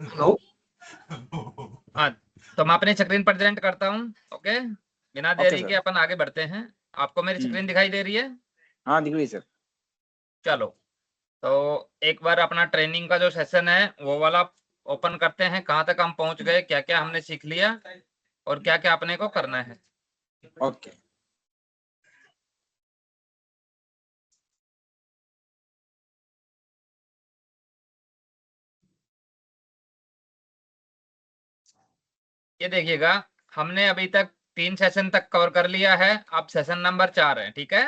Hello. हाँ, तो मैं अपनी स्क्रीन प्रेजेंट करता हूँ। ओके, बिना देरी के सर। अपन आगे बढ़ते हैं। आपको मेरी स्क्रीन दिखाई दे रही है? हाँ, दिख रही है सर। चलो, तो एक बार अपना ट्रेनिंग का जो सेशन है वो वाला ओपन करते हैं। कहाँ तक हम पहुंच गए, क्या क्या हमने सीख लिया और क्या क्या अपने को करना है। ओके। ये देखिएगा, हमने अभी तक 3 सेशन तक कवर कर लिया है। अब सेशन नंबर 4 है, ठीक है।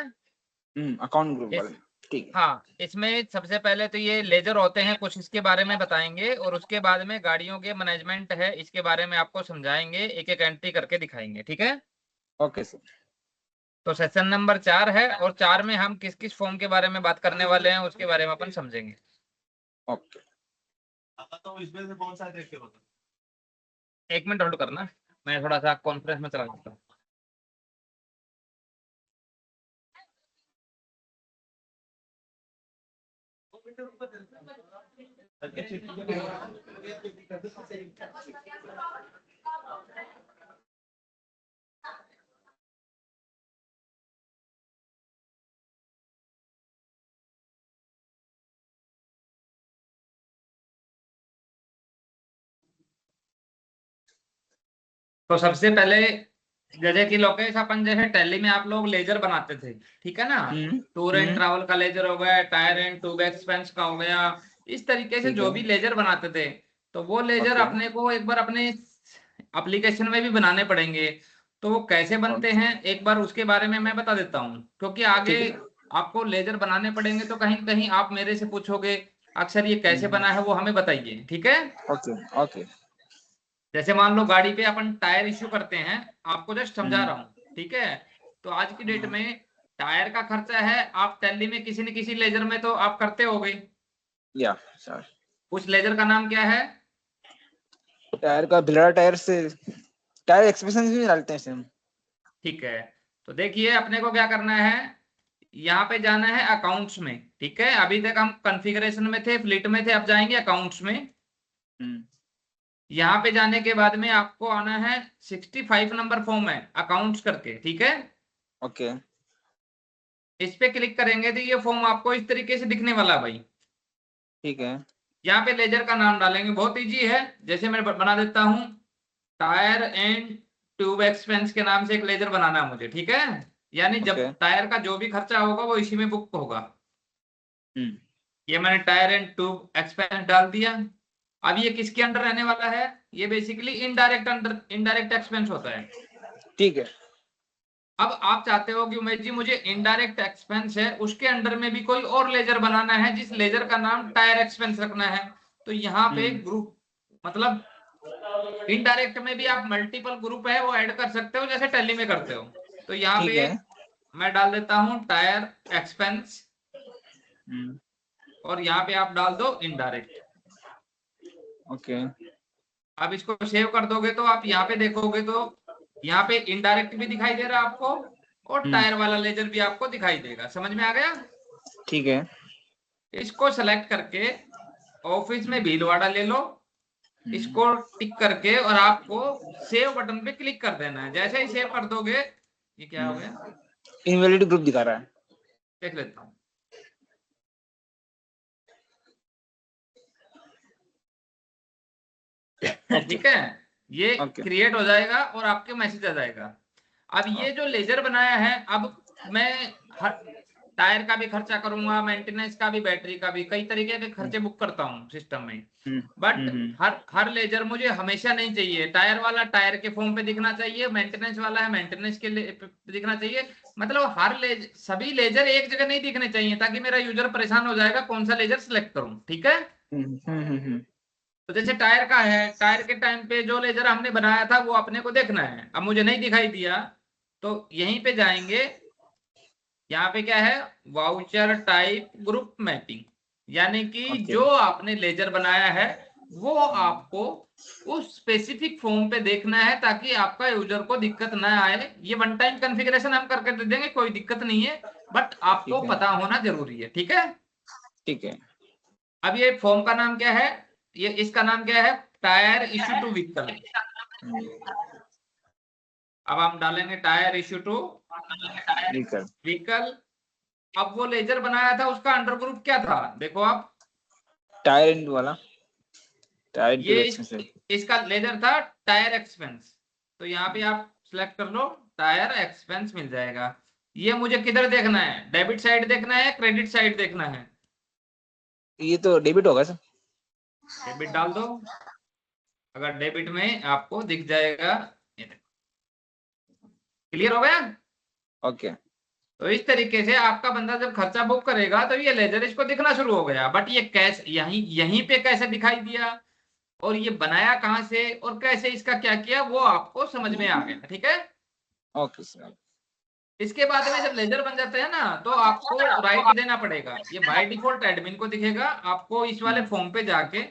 अकाउंट ग्रुप इस वाले। ठीक है। हाँ, इसमें सबसे पहले तो ये लेजर होते हैं, कुछ इसके बारे में बताएंगे और उसके बाद में गाड़ियों के मैनेजमेंट है, इसके बारे में आपको समझाएंगे, एक एक एंट्री करके दिखाएंगे, ठीक है। Okay sir. तो सेशन नंबर 4 है और 4 में हम किस किस फॉर्म के बारे में बात करने वाले हैं उसके बारे में अपन समझेंगे। ओके। तो इसमें से कौन सा देख के बता। 1 मिनट होल्ड करना, मैं थोड़ा सा कॉन्फ्रेंस में चला जाता हूँ। तो सबसे पहले जैसे कि लोकेश, अपन जैसे टैली में आप लोग लेजर बनाते थे, ठीक है ना। टूर एंड ट्रैवल का लेजर हो गया, टायर एंड ट्यूब एक्सपेंस का हो गया, इस तरीके से ठीक जो है। भी लेजर बनाते थे, तो वो लेजर ओके। अपने को एक बार अपने एप्लीकेशन में भी बनाने पड़ेंगे। तो वो कैसे बनते हैं एक बार उसके बारे में मैं बता देता हूँ, क्योंकि आगे ठीक है सर। आपको लेजर बनाने पड़ेंगे तो कहीं कहीं आप मेरे से पूछोगे अक्सर ये कैसे बना है, वो हमें बताइए, ठीक है। ओके। ओके। जैसे मान लो गाड़ी पे अपन टायर इश्यू करते हैं, आपको जस्ट समझा रहा हूँ, ठीक है। तो आज की डेट में टायर का खर्चा है, आप टैली में किसी न किसी लेजर में तो आप करते होगे। या सर। उस लेजर का नाम क्या है? टायर का बिलरा टायर से टायर एक्सपेंशन भी डालते हैं हम। ठीक है, तो देखिए अपने को क्या करना है, यहाँ पे जाना है अकाउंट्स में, ठीक है। अभी तक हम कॉन्फ़िगरेशन में थे, फ्लीट में थे, अब जाएंगे अकाउंट्स में। यहाँ पे जाने के बाद में आपको आना है 65 नंबर फॉर्म है अकाउंट्स करके, ठीक है। ओके। इस पे क्लिक करेंगे तो ये फॉर्म आपको इस तरीके से दिखने वाला है भाई। ठीक है। यहाँ पे लेजर का नाम डालेंगे, बहुत इजी है। जैसे मैं बना देता हूँ, टायर एंड ट्यूब एक्सपेंस के नाम से एक लेजर बनाना है मुझे, ठीक है। यानी जब ओके। टायर का जो भी खर्चा होगा वो इसी में बुक होगा। ये मैंने टायर एंड ट्यूब एक्सपेंस डाल दिया। अब ये किसके अंडर रहने वाला है? ये बेसिकली इनडायरेक्ट एक्सपेंस होता है। ठीक है। अब आप चाहते हो कि उमेश जी मुझे इनडायरेक्ट एक्सपेंस है उसके अंडर में भी कोई और लेजर बनाना है, जिस लेजर का नाम टायर एक्सपेंस रखना है। तो यहाँ पे ग्रुप, मतलब इनडायरेक्ट में भी आप मल्टीपल ग्रुप है वो ऐड कर सकते हो, जैसे टैली में करते हो। तो यहाँ ठीक पे है। मैं डाल देता हूँ टायर एक्सपेंस और यहाँ पे आप डाल दो इनडायरेक्ट। ओके। अब इसको सेव कर दोगे तो आप यहाँ पे देखोगे तो यहाँ पे इनडायरेक्ट भी दिखाई दे रहा है आपको और टायर वाला लेजर भी आपको दिखाई देगा। समझ में आ गया? ठीक है। इसको सेलेक्ट करके ऑफिस में भीलवाड़ा ले लो, इसको टिक करके और आपको सेव बटन पे क्लिक कर देना है। जैसे ही सेव कर दोगे, ये क्या हो गया इनवैलिड ग्रुप दिखा रहा है। देख लेता हूँ। ठीक है, ये क्रिएट हो जाएगा और आपके मैसेज आ जाएगा। अब ये जो लेजर बनाया है, अब मैं हर टायर का भी खर्चा करूंगा, मेंटेनेंस का भी, बैटरी का भी, कई तरीके के खर्चे बुक करता हूँ सिस्टम में। बट हर लेजर मुझे हमेशा नहीं चाहिए। टायर वाला टायर के फॉर्म पे दिखना चाहिए, मेंटेनेंस वाला है मेंटेनेंस के लिए दिखना चाहिए। मतलब सभी लेजर एक जगह नहीं दिखने चाहिए, ताकि मेरा यूजर परेशान हो जाएगा कौन सा लेजर सिलेक्ट करूं, ठीक है। तो जैसे टायर का है, टायर के टाइम पे जो लेजर हमने बनाया था वो अपने को देखना है। अब मुझे नहीं दिखाई दिया तो यहीं पे जाएंगे, यहाँ पे क्या है, वाउचर टाइप ग्रुप मैपिंग, यानी कि जो आपने लेजर बनाया है वो आपको उस स्पेसिफिक फॉर्म पे देखना है, ताकि आपका यूजर को दिक्कत ना आए। ये वन टाइम कॉन्फ़िगरेशन हम करके दे देंगे, कोई दिक्कत नहीं है, बट आपको पता होना जरूरी है, ठीक है। ठीक है। अब ये फॉर्म का नाम क्या है, ये इसका नाम क्या है, टायर इश्यू टू व्हीकल। अब हम डालेंगे टायर इश्यू टू व्हीकल। अब वो लेजर बनाया था उसका अंडर ग्रुप क्या था, देखो आप, टायर इंटू वाला, टायर इंटू ये एक्सपेंस। इसका लेजर था टायर एक्सपेंस। तो यहाँ पे आप सिलेक्ट कर लो, टायर एक्सपेंस मिल जाएगा। ये मुझे किधर देखना है, डेबिट साइड देखना है, क्रेडिट साइड देखना है? ये तो डेबिट होगा सर। डेबिट डाल दो। अगर डेबिट में आपको दिख जाएगा, ये देखो, क्लियर हो गया। ओके। तो इस तरीके से आपका बंदा जब खर्चा बुक करेगा तो ये लेजर इसको दिखना शुरू हो गया। बट ये कैसे, यहीं यहीं पे कैसे दिखाई दिया, और ये बनाया कहाँ से, और कैसे इसका क्या किया, वो आपको समझ में आ गया। ठीक है। Okay sir. इसके बाद में जब लेजर बन जाते हैं ना, तो आपको राइट देना पड़ेगा। ये बाय डिफॉल्ट एडमिन को दिखेगा, आपको इस वाले फॉर्म पे जाके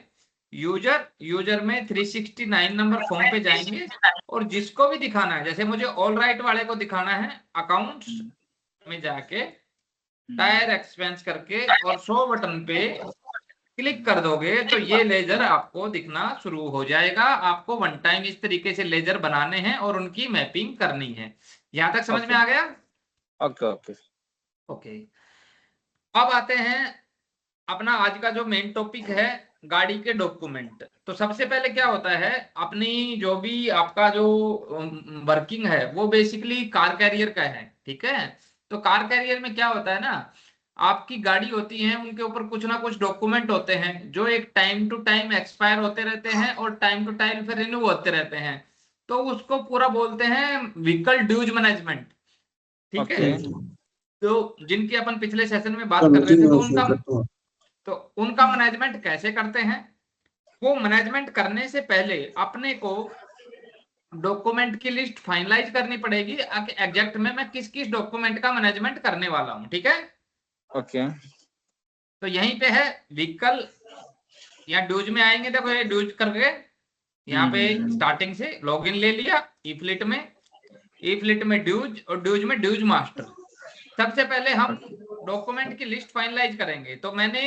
यूजर में 369 नंबर फॉर्म पे जाएंगे, और जिसको भी दिखाना है, जैसे मुझे ऑल राइट वाले को दिखाना है, अकाउंट्स में जाके टायर एक्सपेंस करके और शो बटन पे क्लिक कर दोगे तो ये लेजर आपको दिखना शुरू हो जाएगा। आपको वन टाइम इस तरीके से लेजर बनाने हैं और उनकी मैपिंग करनी है। यहां तक समझ में आ गया? Okay okay. ओके। अब आते हैं अपना आज का जो मेन टॉपिक है, गाड़ी के डॉक्यूमेंट। तो सबसे पहले क्या होता है, अपनी जो भी आपका जो वर्किंग है वो बेसिकली कार कैरियर का है। ठीक है। तो कार कैरियर में क्या होता है ना, आपकी गाड़ी होती है, उनके ऊपर कुछ ना कुछ डॉक्यूमेंट होते हैं जो एक टाइम टू टाइम एक्सपायर होते रहते हैं और टाइम टू टाइम फिर रिन्यू होते रहते हैं। तो उसको पूरा बोलते हैं व्हीकल ड्यूज मैनेजमेंट। ठीक है। ओके। तो जिनकी अपन पिछले सेशन में बात कर रहे थे, तो उनका मैनेजमेंट कैसे करते हैं, वो मैनेजमेंट करने से पहले अपने को डॉक्यूमेंट की लिस्ट फाइनलाइज करनी पड़ेगी, एग्जैक्ट में मैं किस किस डॉक्यूमेंट का मैनेजमेंट करने वाला हूं। ठीक है। ओके। तो यहीं पे है व्हीकल या ड्यूज में आएंगे। देखो ये ड्यूज करके यहाँ पे स्टार्टिंग से लॉगिन ले लिया ई फ्लीट में, ई फ्लीट में ड्यूज, और ड्यूज में ड्यूज मास्टर। सबसे पहले हम डॉक्यूमेंट की लिस्ट फाइनलाइज करेंगे। तो मैंने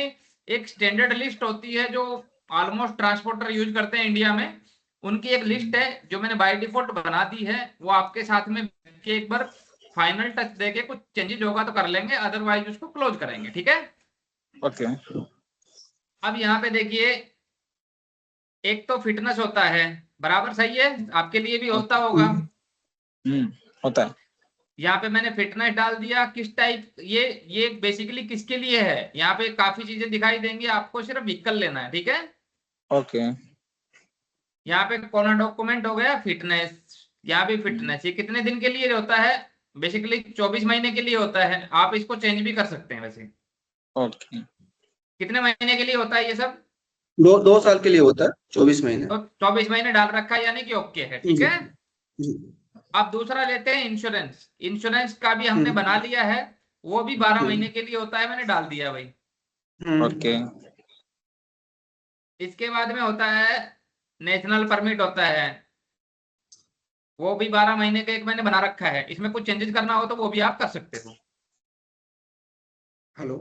एक स्टैंडर्ड लिस्ट होती है जो ऑलमोस्ट ट्रांसपोर्टर यूज करते हैं इंडिया में, उनकी एक लिस्ट है जो मैंने बाय डिफॉल्ट बना दी है। वो आपके साथ में के एक बार फाइनल टच देके कुछ चेंजेस होगा तो कर लेंगे, अदरवाइज उसको क्लोज करेंगे। ठीक है। ओके। अब यहाँ पे देखिए, एक तो फिटनेस होता है, बराबर सही है, आपके लिए भी होता होगा। होता है। यहाँ पे मैंने फिटनेस डाल दिया। किस टाइप, ये बेसिकली किसके लिए है, यहाँ पे काफी चीजें दिखाई देंगी, आपको सिर्फ व्हीकल लेना है। ठीक है। ओके। यहाँ पे कौन डॉक्यूमेंट हो गया, फिटनेस। यहाँ भी फिटनेस, ये कितने दिन के लिए होता है, बेसिकली 24 महीने के लिए होता है। आप इसको चेंज भी कर सकते हैं वैसे। ओके। कितने महीने के लिए होता है ये सब? 2 साल के लिए होता है, 24 महीने। तो 24 महीने डाल रखा है, यानी कि ओके है। ठीक है। जी। अब दूसरा लेते हैं इंश्योरेंस। इंश्योरेंस का भी हमने बना लिया है, वो भी 12 महीने के लिए होता है, मैंने डाल दिया भाई। ओके। इसके बाद में होता है नेशनल परमिट होता है, वो भी 12 महीने का एक मैंने बना रखा है। इसमें कुछ चेंजेस करना हो तो वो भी आप कर सकते हो। हेलो।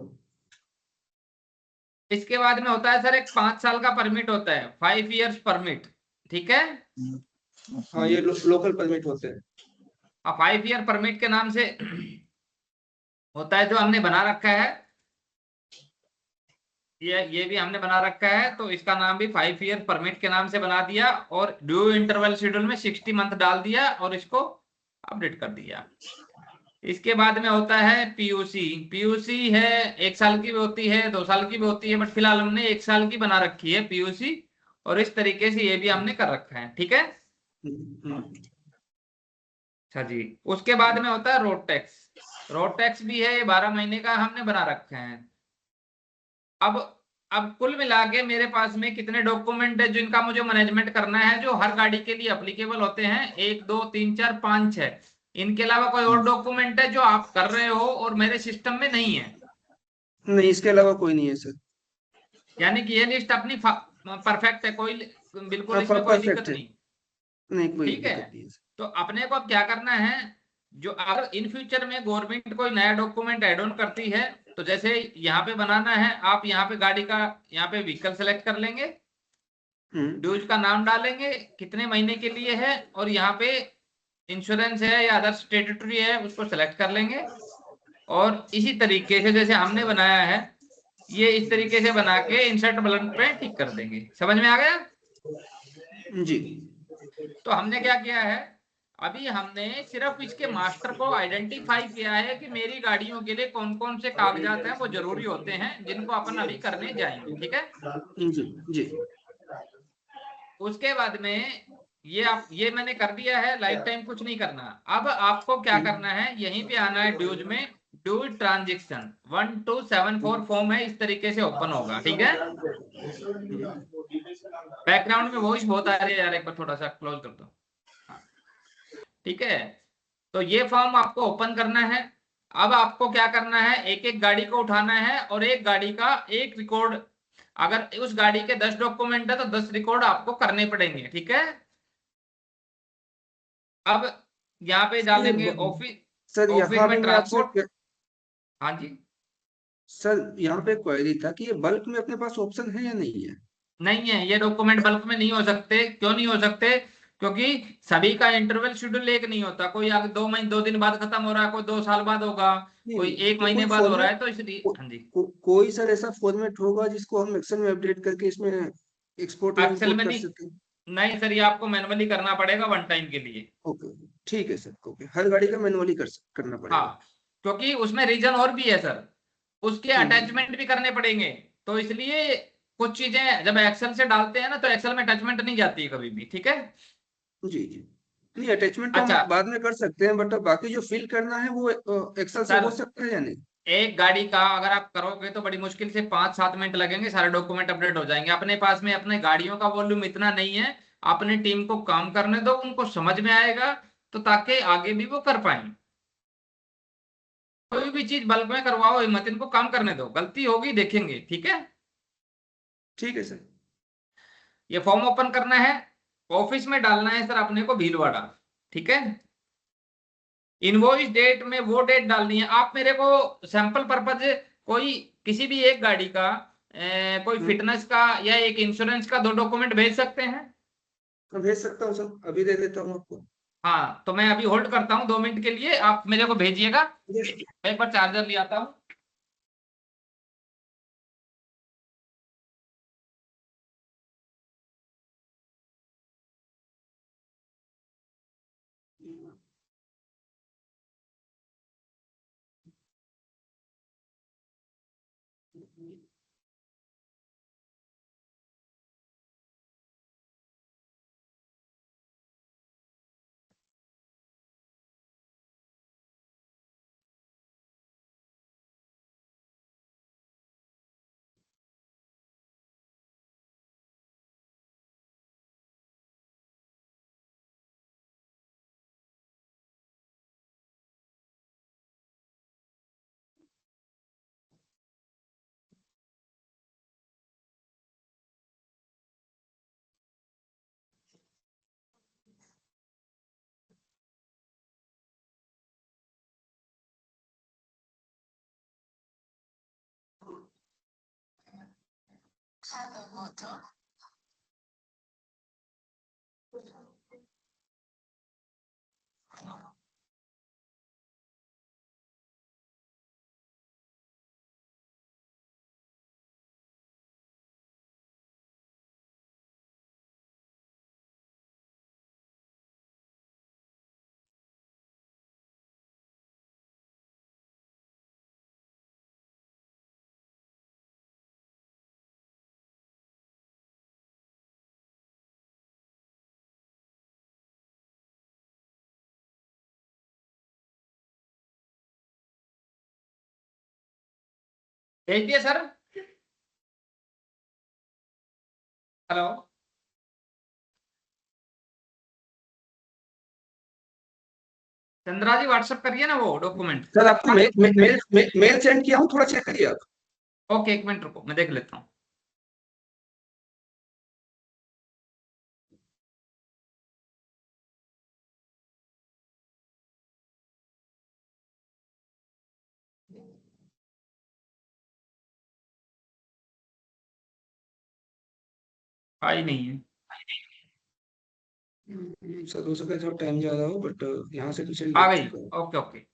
इसके बाद में होता है सर एक 5 साल का परमिट होता है, 5 इयर्स परमिट। ठीक है। हाँ, ये लोकल परमिट होते हैं। 5 ईयर परमिट के नाम से होता है, जो हमने बना रखा है, ये भी हमने बना रखा है। तो इसका नाम भी 5 ईयर परमिट के नाम से बना दिया, और ड्यू इंटरवल शेड्यूल में 60 मंथ डाल दिया और इसको अपडेट कर दिया। इसके बाद में होता है पीयूसी। पीयूसी है 1 साल की भी होती है, 2 साल की भी होती है, बट फिलहाल हमने 1 साल की बना रखी है पीयूसी, और इस तरीके से ये भी हमने कर रखा है। ठीक है। अच्छा जी। उसके बाद में होता है रोड टैक्स। रोड टैक्स भी है, 12 महीने का हमने बना रखा है। अब कुल मिला के मेरे पास में कितने डॉक्यूमेंट है जिनका मुझे मैनेजमेंट करना है, जो हर गाड़ी के लिए एप्लीकेबल होते हैं? 1 2 3 4 5 6। इनके अलावा कोई और डॉक्यूमेंट है जो आप कर रहे हो और मेरे सिस्टम में नहीं है? नहीं, इसके अलावा कोई नहीं है सर। यानी कि ये लिस्ट अपनी परफेक्ट है, कोई बिल्कुल इसमें कोई दिक्कत नहीं। नहीं, कोई ठीक है। दिक्कत नहीं है। तो अपने को अब क्या करना है, जो अगर इन फ्यूचर में गवर्नमेंट कोई नया डॉक्यूमेंट एड ऑन करती है तो जैसे यहाँ पे बनाना है, आप यहाँ पे गाड़ी का, यहाँ पे व्हीकल सेलेक्ट कर लेंगे, ड्यूज का नाम डालेंगे, कितने महीने के लिए है, और यहाँ पे इंश्योरेंस है या अदर स्टेटूटरी है उसको सेलेक्ट कर लेंगे। और इसी तरीके से जैसे हमने बनाया है, ये इस तरीके से बना के इंसर्ट बटन पे टिक कर देंगे। समझ में आ गया? जी। तो हमने क्या किया है, अभी हमने सिर्फ इसके मास्टर को आइडेंटिफाई किया है कि मेरी गाड़ियों के लिए कौन कौन से कागजात हैं वो जरूरी होते हैं, जिनको अपन अभी करने जाएंगे। ठीक है, जी। जी। उसके बाद में ये मैंने कर दिया है, लाइफ टाइम कुछ नहीं करना। अब आपको क्या करना है, यहीं पे आना है ड्यूज में, ड्यूज ट्रांजेक्शन 1274 फॉर्म है, इस तरीके से ओपन होगा। ठीक है, बैकग्राउंड में वॉइस बहुत आ रही है यार, एक बार थोड़ा सा क्लोज कर दो। हाँ, ठीक है, तो ये फॉर्म आपको ओपन करना है। अब आपको क्या करना है, एक एक गाड़ी को उठाना है और एक गाड़ी का एक रिकॉर्ड, अगर उस गाड़ी के 10 डॉक्यूमेंट है तो 10 रिकॉर्ड आपको करने पड़ेंगे। ठीक है, अब यहाँ पे डालेंगे ऑफिस, सर ऑफिस यहाँ में पे मैं आपसे ट्रांसपोर्ट। हाँ जी, सर यहाँ पे क्वेरी था कि ये बल्क में अपने पास ऑप्शन है या नहीं है? नहीं है, ये डॉक्यूमेंट बल्क में नहीं हो सकते। क्यों नहीं हो सकते? क्योंकि सभी का इंटरवल शेड्यूल एक नहीं होता, कोई आगे 2 महीने 2 दिन बाद खत्म हो रहा है, कोई 2 साल बाद होगा, नहीं कोई नहीं, 1 महीने कोई बाद हो रहा फॉर्मेट, है, तो इसलिए। हाँ जी, कोई सर ऐसा फॉर्मेट होगा जिसको हम एक्सेल में अपडेट करके इसमें एक्सपोर्ट या एक्सेल इंपोर्ट में कर नहीं, सकें? नहीं सर, ये आपको मैनुअली करना पड़ेगा 1 टाइम के लिए। ओके, ठीक है सर। ओके, हर गाड़ी का मैनुअली करना पड़ेगा। हाँ, क्योंकि उसमें रीजन और भी है सर, उसके हम्म। अटैचमेंट भी करने पड़ेंगे। तो इसलिए कुछ चीजें जब एक्सेल से डालते हैं ना, तो एक्सेल में अटैचमेंट नहीं जाती है कभी भी। ठीक है, जी जी। नहीं, अटैचमेंट तो हम अच्छा बाद में कर सकते हैं, बट बाकी जो फिल करना है वो एक्सेल से सर, हो सकता है या नहीं? एक गाड़ी का अगर आप करोगे तो बड़ी मुश्किल से 5-7 मिनट लगेंगे, सारे डॉक्यूमेंट अपडेट हो जाएंगे। अपने पास में अपने गाड़ियों का वॉल्यूम इतना नहीं है, अपनी टीम को काम करने दो, उनको समझ में आएगा, तो ताकि आगे भी वो कर पाए। कोई भी चीज बल्क में करवाओ हिम्मत, इनको काम करने दो, गलती होगी देखेंगे। ठीक है, ठीक है सर। ये फॉर्म ओपन करना है, ऑफिस में डालना है सर अपने को भीलवाड़ा। ठीक है, इनवॉइस डेट में वो डेट डालनी है। आप मेरे को सैंपल पर्पज कोई किसी भी एक गाड़ी का कोई हम्म। फिटनेस का या एक इंश्योरेंस का 2 डॉक्यूमेंट भेज सकते हैं? मैं भेज सकता हूँ सर, अभी दे देता हूँ आपको। हाँ, तो मैं अभी होल्ड करता हूँ 2 मिनट के लिए, आप मेरे को भेजिएगा। Yes। मैं एक बार चार्जर ले आता हूँ। भेज दिया सर। हेलो, चंद्रा जी व्हाट्सएप करिए ना वो डॉक्यूमेंट। सर आपको मेल सेंड किया हूँ, थोड़ा चेक करिए आप। ओके, 1 मिनट रुको, मैं देख लेता हूँ। आई नहीं है। सर हो सकता है थोड़ा टाइम ज्यादा हो, बट यहाँ से तो चल आ देख गई, चुका है। Okay okay.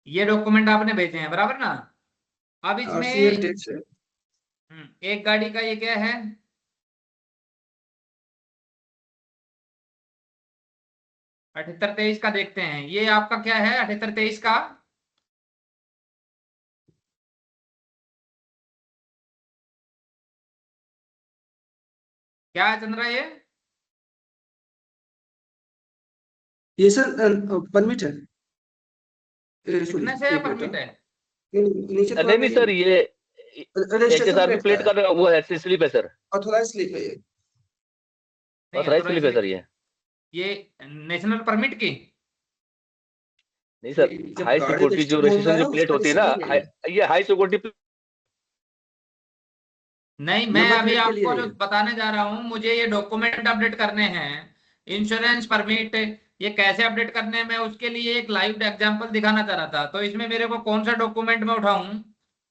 ये डॉक्यूमेंट आपने भेजे हैं बराबर ना। अब आरसीएल इसमें टैक्स है। एक गाड़ी का ये क्या है, 7823 का देखते हैं, ये आपका क्या है 7823 का। क्या है चंद्रा ये? ये सर परमिट है। सॉरी, फिटनेस है या एक मिनट परमिट है? नीचे थोड़ा नहीं नहीं सर, ये रजिस्ट्रेशन HSRB प्लेट का प्लेट है, का वो है, स्लिप है सर। ऑथोराइज स्लिप है ये। नहीं ऑथराइज स्लिप है ऑथोराइज, सर ये। ये नेशनल परमिट की। नहीं सर, जब हाई गाड़ी सिक्योरिटी जो रजिस्टर्ड होगा रजिस्ट्रेशन है जो प्लेट उसका होती है ना, रिसीवर है ये। ये हाई सिक्योरिटी। नहीं, मैं नंबर अभी प्लेट के लिए आपको है जो ये। बताने जा रहा हूँ, मुझे ये डॉक्यूमेंट अपडेट करने हैं, इंश्योरेंस परमिट, ये कैसे अपडेट करने हैं, मैं उसके लिए एक लाइव एग्जांपल दिखाना चाह रहा था। तो इसमें मेरे को कौन सा डॉक्यूमेंट में उठाऊं,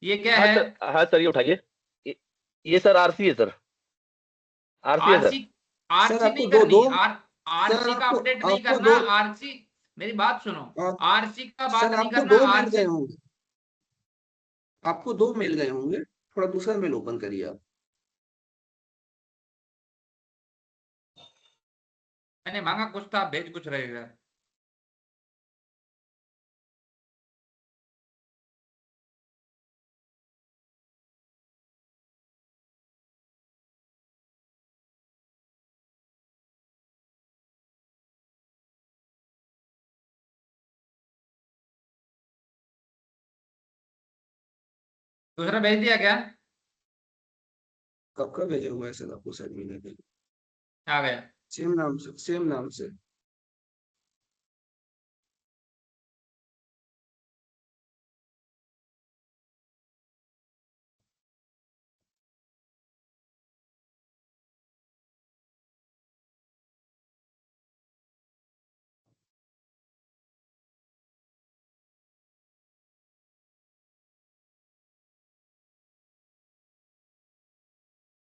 ये क्या हाँ है? सर, हाँ सर, ये उठाइए। ये सर आरसी है सर, आरसी है आरसी, सर। सर आरसी आपको नहीं दो करनी, दो सर आरसी का आपको अपडेट नहीं आपको करना। दो आरसी, मेरी बात सुनो, आप, आरसी का बात सर नहीं आपको करना, दो मिल गए आरसी। होंगे। आपको दो मिल गए होंगे, थोड़ा दूसरा मेल ओपन करिए आप। मैंने मांगा कुछ था, भेज कुछ रहेगा। दूसरा भेज दिया क्या? कब का भेजा हुआ है सर आपको सर मिलने के लिए? आ गया। सेम नाम से, सेम नाम से।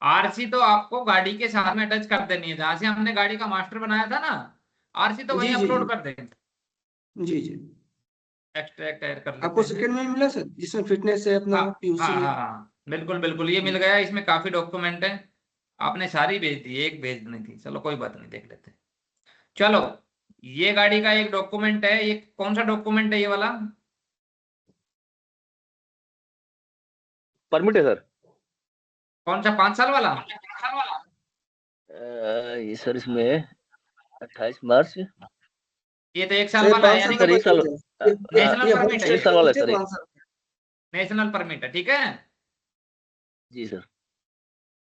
आरसी तो आपको गाड़ी के साथ में अटैच कर देनी है, जहां से हमने गाड़ी का मास्टर बनाया था ना, आरसी तो वहीं जी जी जी अपलोड कर देंगे। जी जी। एक्सट्रैक्ट ऐड कर लेते आपको हैं। सेकंड में मिला सर, जिसमें फिटनेस है अपना हाँ हाँ पीयूसी है। हाँ हाँ, बिल्कुल बिल्कुल, ये मिल गया। इसमें काफी डॉक्यूमेंट है, आपने सारी भेज दी, एक भेजनी थी, चलो कोई बात नहीं, देख लेते हैं। चलो, ये गाड़ी का एक डॉक्यूमेंट है, ये कौन सा डॉक्यूमेंट है ये वाला? परमिट है सर। कौन सा, 5 साल वाला? ये सर इसमें 28 मार्च। ये तो 1 साल सर वाला है, 5 साल यानी का सर कि एक साल, परमिट है। नेशनल ये होम परमिट है एक स्टेट ये, साल वाला है परमिट है सर ये। 5 साल। नेशनल परमिट है, ठीक है। जी सर।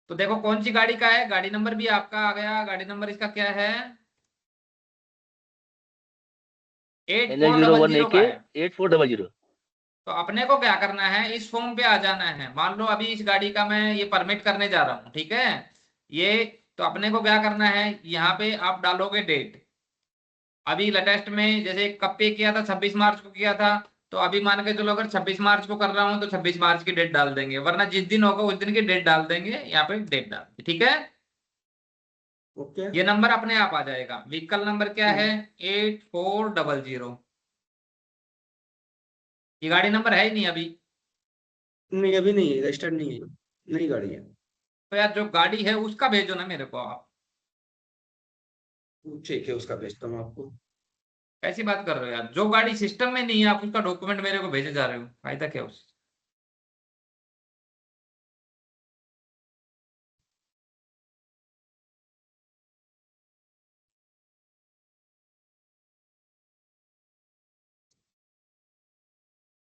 तो देखो कौन सी गाड़ी का है, गाड़ी नंबर भी आपका आ गया, गाड़ी नंबर इसका क्या है, eight NA four zero double one zero का AK है। 8400। तो अपने को क्या करना है, इस फॉर्म पे आ जाना है। मान लो अभी इस गाड़ी का मैं ये परमिट करने जा रहा हूँ, ठीक है, ये, तो अपने को क्या करना है, यहाँ पे आप डालोगे डेट। अभी लेटेस्ट में जैसे कब पे किया था, 26 मार्च को किया था, तो अभी मान के चलो अगर 26 मार्च को कर रहा हूँ तो 26 मार्च की डेट डाल देंगे, वरना जिस दिन होगा उस दिन की डेट डाल देंगे, यहाँ पे डेट डाल देंगे, ठीक है। ओके। ये नंबर अपने आप आ जाएगा। व्हीकल नंबर क्या है, 8400। ये गाड़ी नंबर है ही नहीं अभी। नहीं अभी नहीं है, रजिस्टर्ड नहीं है, नई गाड़ी है। तो यार जो गाड़ी है उसका भेजो ना मेरे को आप। ठीक है, उसका भेजता हूँ आपको। कैसी बात कर रहे हो यार, जो गाड़ी सिस्टम में नहीं है आप उसका डॉक्यूमेंट मेरे को भेजे जा रहे हो, फायदा क्या उस?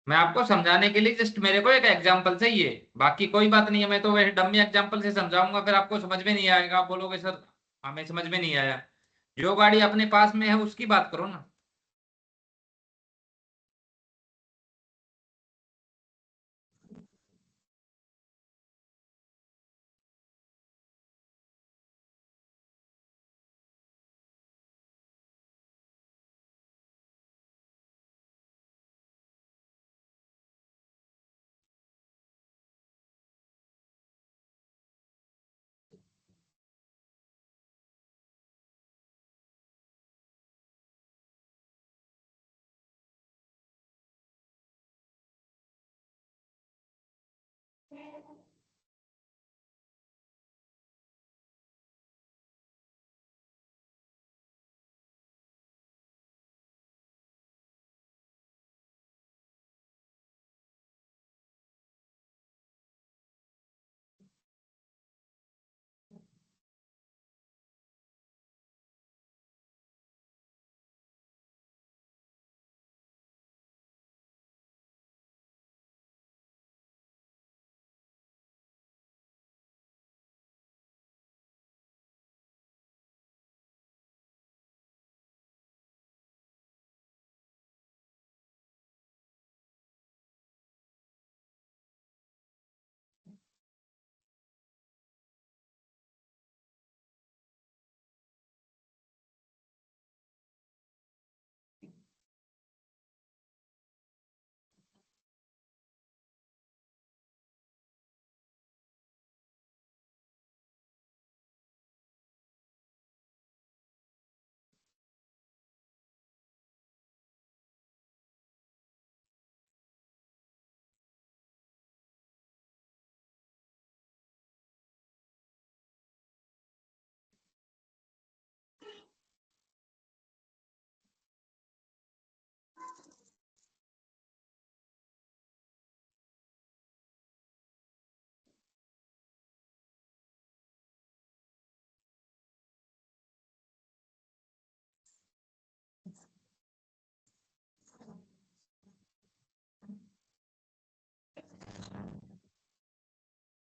मैं आपको समझाने के लिए जस्ट मेरे को एक एग्जांपल चाहिए, बाकी कोई बात नहीं है। मैं तो वैसे डम्मी एग्जांपल से समझाऊंगा, फिर आपको समझ में नहीं आएगा, आप बोलोगे सर हमें समझ में नहीं आया। जो गाड़ी अपने पास में है उसकी बात करो ना।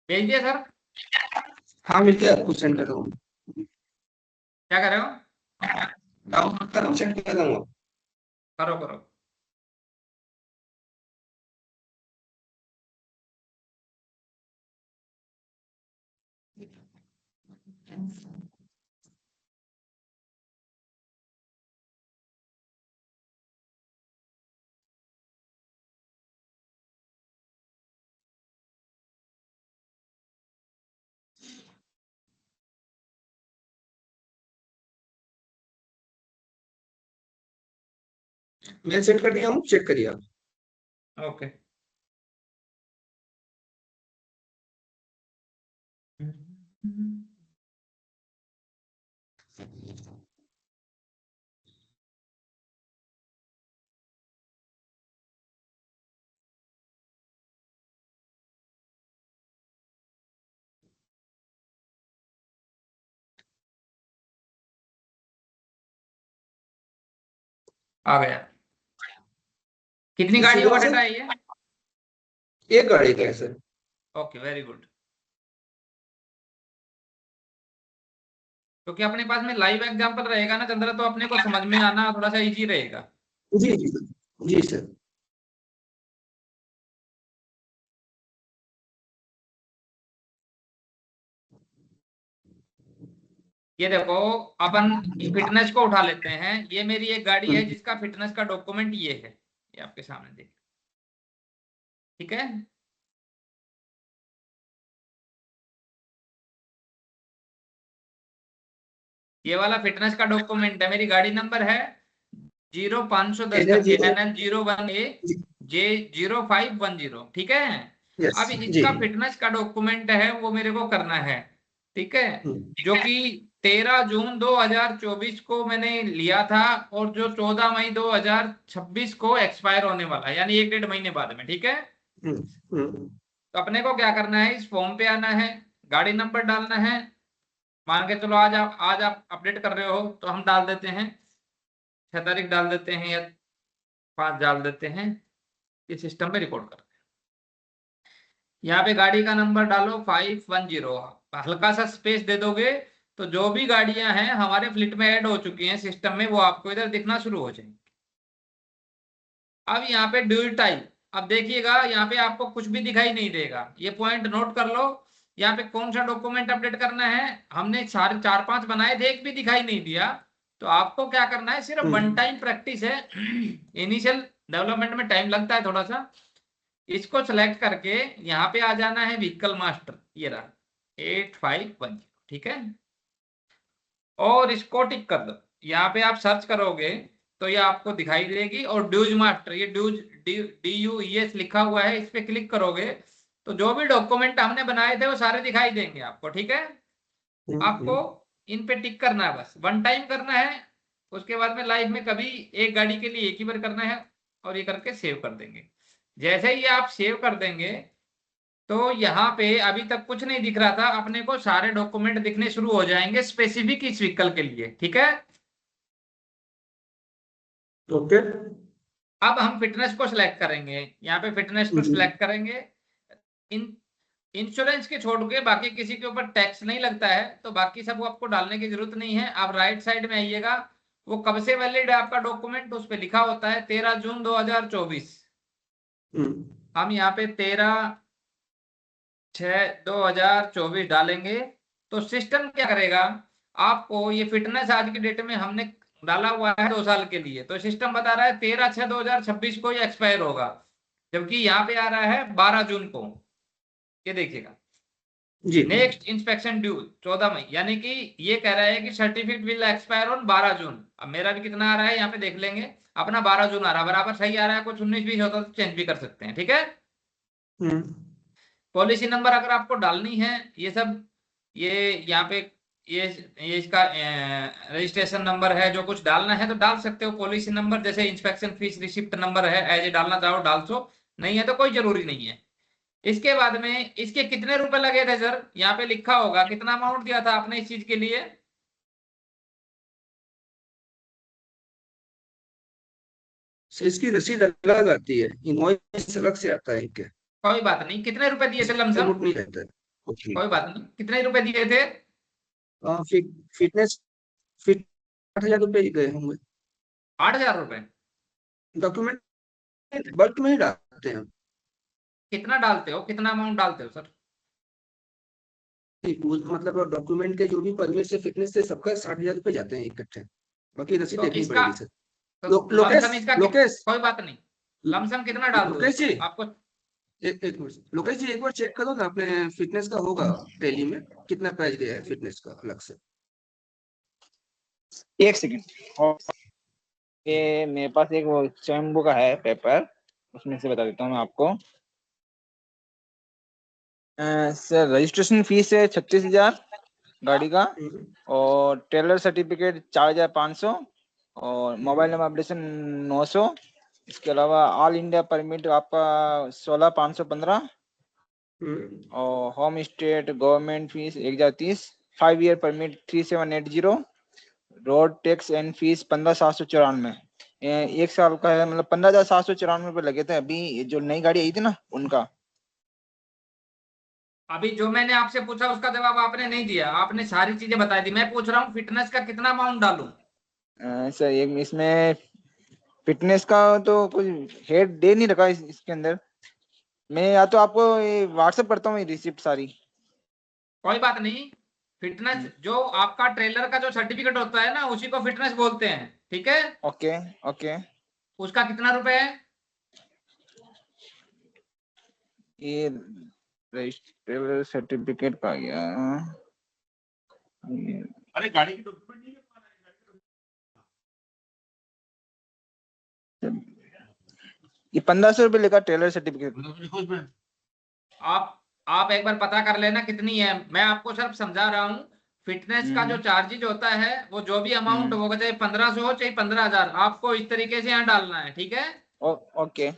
भेज दिया सर? हाँ मिल गया, आपको सेंड कर रहा हूँ। क्या कर रहे हो? डाउनलोड कर रहा हूँ, सेंड कर रहा हूँ। करो करो। मैं सेंड कर दिया हूँ, चेक करिए आप। ओके। आ गया। कितनी गाड़ियों का डाटा है ये? एक गाड़ी का है सर। Okay, very good. क्योंकि अपने पास में लाइव एग्जांपल रहेगा ना चंद्रा, तो अपने को समझ में आना थोड़ा सा इजी रहेगा। जी जी जी सर। ये देखो, अपन फिटनेस को उठा लेते हैं। ये मेरी एक गाड़ी है जिसका फिटनेस का डॉक्यूमेंट ये है, ये आपके सामने देखिए, ठीक है। ये वाला फिटनेस का डॉक्यूमेंट है, मेरी गाड़ी नंबर है 0510 करके NL01A J0510, ठीक है। यस अब जी। इसका फिटनेस का डॉक्यूमेंट है वो मेरे को करना है, ठीक है। जो कि 13 जून 2024 को मैंने लिया था, और जो 14 मई 2026 को एक्सपायर होने वाला है, यानी 1-1.5 महीने बाद में, ठीक है। तो अपने को क्या करना है, इस फॉर्म पे आना है, गाड़ी नंबर डालना है। मान के चलो आज आप अपडेट कर रहे हो, तो हम डाल देते हैं 6 तारीख डाल देते हैं, या 5 डाल देते हैं। ये सिस्टम में रिकॉर्ड करते हैं। यहाँ पे गाड़ी का नंबर डालो 510, हल्का सा स्पेस दे दोगे तो जो भी गाड़ियां हैं हमारे फ्लीट में ऐड हो चुकी हैं सिस्टम में, वो आपको इधर दिखना शुरू हो जाएंगी। अब यहाँ पे ड्यूल टाइप, अब देखिएगा यहाँ पे आपको कुछ भी दिखाई नहीं देगा, ये पॉइंट नोट कर लो। यहाँ पे कौन सा डॉक्यूमेंट अपडेट करना है, हमने 4-5 बनाए थे, एक भी दिखाई नहीं दिया। तो आपको क्या करना है, सिर्फ वन टाइम प्रैक्टिस है। इनिशियल डेवलपमेंट में टाइम लगता है थोड़ा सा। इसको सेलेक्ट करके यहाँ पे आ जाना है व्हीकल मास्टर, ये रहा 8510, ठीक है। और इसको टिक कर दो। यहाँ पे आप सर्च करोगे तो ये आपको दिखाई देगी, और ड्यूज मास्टर, ये ड्यूज DUES लिखा हुआ है, इस पे क्लिक करोगे तो जो भी डॉक्यूमेंट हमने बनाए थे वो सारे दिखाई देंगे आपको, ठीक है। आपको इन पे टिक करना है, बस वन टाइम करना है। उसके बाद में लाइफ में कभी एक गाड़ी के लिए एक ही बार करना है, और ये करके सेव कर देंगे। जैसे ही आप सेव कर देंगे तो यहाँ पे अभी तक कुछ नहीं दिख रहा था, अपने को सारे डॉक्यूमेंट दिखने शुरू हो जाएंगे स्पेसिफिक इस व्हीकल के लिए, ठीक है। ओके। अब हम फिटनेस को सिलेक्ट करेंगे, यहाँ पे फिटनेस को सिलेक्ट करेंगे। इन इंश्योरेंस के छोड़ के बाकी किसी के ऊपर टैक्स नहीं लगता है, तो बाकी सब आपको डालने की जरूरत नहीं है। आप राइट साइड में आइएगा, वो कब से वैलिड है आपका डॉक्यूमेंट, उस पर लिखा होता है 13 जून 2024। हम यहाँ पे 13/6/2024 डालेंगे। तो सिस्टम क्या करेगा, आपको ये फिटनेस आज की डेट में हमने डाला हुआ है 2 साल के लिए, तो सिस्टम बता रहा है 13/6/2026 को ये एक्सपायर होगा, जबकि यहाँ पे आ रहा है 12 जून को। ये देखिएगा जी। नेक्स्ट इंस्पेक्शन ड्यू 14 मई, यानी कि ये कह रहा है कि सर्टिफिकेट विल एक्सपायर ऑन 12 जून। अब मेरा भी कितना आ रहा है यहाँ पे देख लेंगे, अपना 12 जून आ रहा है, बराबर सही आ रहा है। कुछ 19-20 होता तो चेंज भी कर सकते हैं, ठीक है। पॉलिसी नंबर अगर आपको डालनी है, ये सब ये यहाँ पे ये इसका रजिस्ट्रेशन नंबर है, जो कुछ डालना है तो डाल सकते हो। पॉलिसी नंबर जैसे इंस्पेक्शन फीस रिसिप्ट नंबर है, एज डालना चाहो डाल सो, नहीं है तो कोई जरूरी नहीं है। इसके बाद में इसके कितने रुपए लगे थे सर, यहाँ पे लिखा होगा कितना अमाउंट दिया था आपने इस चीज के लिए। इसकी रसीद अलग आती है, इनवॉइस अलग से आता है क्या? कोई बात नहीं, कितने रुपए दिए थे लमसम, नहीं रहता है। ओके। कोई बात नहीं, कितने रुपए दिए थे। फिटनेस 8,000 रुपए ही गए होंगे। 8,000 रुपए। डॉक्यूमेंट बल्क में ही डालते हैं। कितना डालते हो, कितना अमाउंट डालते हो सर। मतलब डॉक्यूमेंट के जो भी परमिट से फिटनेस से सबका 60,000 रुपए जाते हैं इकट्ठे। बाकी रसीद तो देखनी इसका पड़ेगी सर। तो लोकेश लमसम इसका लोकेश कोई बात नहीं, लमसम कितना डाल दो लोकेश जी, आपको। एक मिनट लोकेश जी, एक बार चेक करो ना अपने फिटनेस का होगा टैली में कितना प्राइस गया है फिटनेस का अलग से। एक सेकंड, ये मेरे पास एक वो स्वयंभू का है पेपर, उसमें से बता देता हूँ मैं आपको। सर रजिस्ट्रेशन फीस है 36,000 गाड़ी का, और ट्रेलर सर्टिफिकेट 4,500, और मोबाइल नंबर अपडेशन 900। इसके अलावा ऑल इंडिया परमिट आपका 16,515, और home state government fees 1,030, 5 year permit 3,780, road tax and fees 15,794। 1 साल का है, मतलब 15,794 रुपये लगे थे अभी जो नई गाड़ी आई थी ना उनका। अभी जो मैंने आपसे पूछा उसका जवाब आपने नहीं दिया, आपने सारी चीजें बता दी। मैं पूछ रहा हूँ फिटनेस का कितना अमाउंट डालूं। सर ये इसमें फिटनेस का तो कुछ हेड दे नहीं रखा इसके अंदर। मैं या तो आपको व्हाट्सएप करता हूँ रिसिप्ट सारी। कोई बात नहीं, फिटनेस जो आपका ट्रेलर का जो सर्टिफिकेट होता है ना, उसी को फिटनेस बोलते हैं, ठीक है। Okay okay. उसका कितना रुपए है। ये रजिस्ट्रेशन सर्टिफिकेट का गया, अरे गाड़ी की डॉक्यूमेंट नहीं है ये 1,500 रुपये लेगा ट्रेलर सर्टिफिकेट। आप एक बार पता कर लेना कितनी है, मैं आपको सिर्फ समझा रहा हूँ। फिटनेस का जो चार्जेज होता है, वो जो भी अमाउंट होगा, चाहे 1,500 हो चाहे 15,000, आपको इस तरीके से यहाँ डालना है, ठीक है। ओके।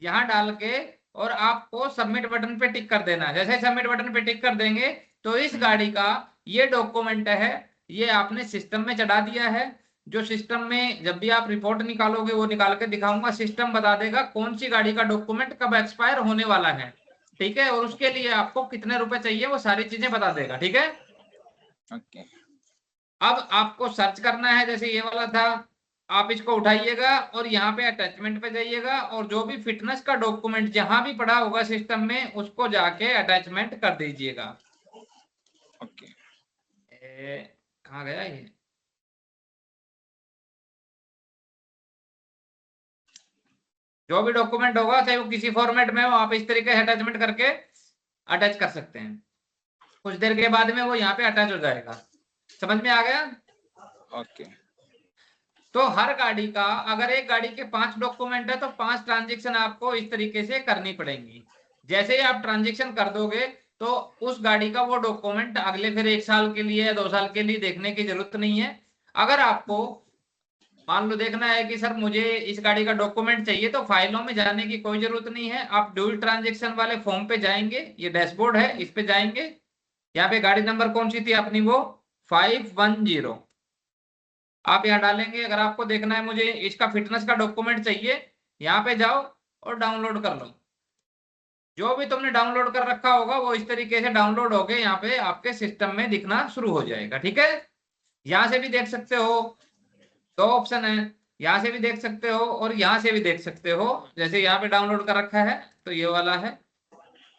यहाँ डाल के और आपको सबमिट बटन पे टिक कर देना है। जैसे सबमिट बटन पे टिक कर देंगे तो इस गाड़ी का ये डॉक्यूमेंट है, ये आपने सिस्टम में चढ़ा दिया है। जो सिस्टम में जब भी आप रिपोर्ट निकालोगे वो निकाल के दिखाऊंगा, सिस्टम बता देगा कौन सी गाड़ी का डॉक्यूमेंट कब एक्सपायर होने वाला है, ठीक है। और उसके लिए आपको कितने रुपए चाहिए वो सारी चीजें बता देगा, ठीक है। ओके। अब आपको सर्च करना है, जैसे ये वाला था, आप इसको उठाइएगा और यहाँ पे अटैचमेंट पे जाइएगा, और जो भी फिटनेस का डॉक्यूमेंट जहां भी पड़ा होगा सिस्टम में उसको जाके अटैचमेंट कर दीजिएगा। ओके। कहाँ गया ये। जो भी डॉक्यूमेंट होगा चाहे वो किसी फॉर्मेट में हो, आप इस तरीके से अटैचमेंट करके अटैच कर सकते हैं। कुछ देर के बाद में वो यहाँ पे अटैच हो जाएगा। समझ में आ गया। ओके। तो हर गाड़ी का, अगर एक गाड़ी के 5 डॉक्यूमेंट है तो 5 ट्रांजेक्शन आपको इस तरीके से करनी पड़ेंगी। जैसे ही आप ट्रांजेक्शन कर दोगे तो उस गाड़ी का वो डॉक्यूमेंट अगले फिर 1 साल के लिए या 2 साल के लिए देखने की जरूरत नहीं है। अगर आपको मान लो देखना है कि सर मुझे इस गाड़ी का डॉक्यूमेंट चाहिए, तो फाइलों में जाने की कोई जरूरत नहीं है। आप ड्यूल ट्रांजेक्शन वाले फॉर्म पे जाएंगे, ये डैशबोर्ड है, इस पे जाएंगे। यहाँ पे गाड़ी नंबर कौन सी थी अपनी, वो 510 आप यहाँ डालेंगे। अगर आपको देखना है मुझे इसका फिटनेस का डॉक्यूमेंट चाहिए, यहाँ पे जाओ और डाउनलोड कर लो। जो भी तुमने डाउनलोड कर रखा होगा वो इस तरीके से डाउनलोड होके यहाँ पे आपके सिस्टम में दिखना शुरू हो जाएगा। ठीक है, यहाँ से भी देख सकते हो, 2 ऑप्शन है, यहाँ से भी देख सकते हो और यहाँ से भी देख सकते हो। जैसे यहाँ पे डाउनलोड कर रखा है तो ये वाला है,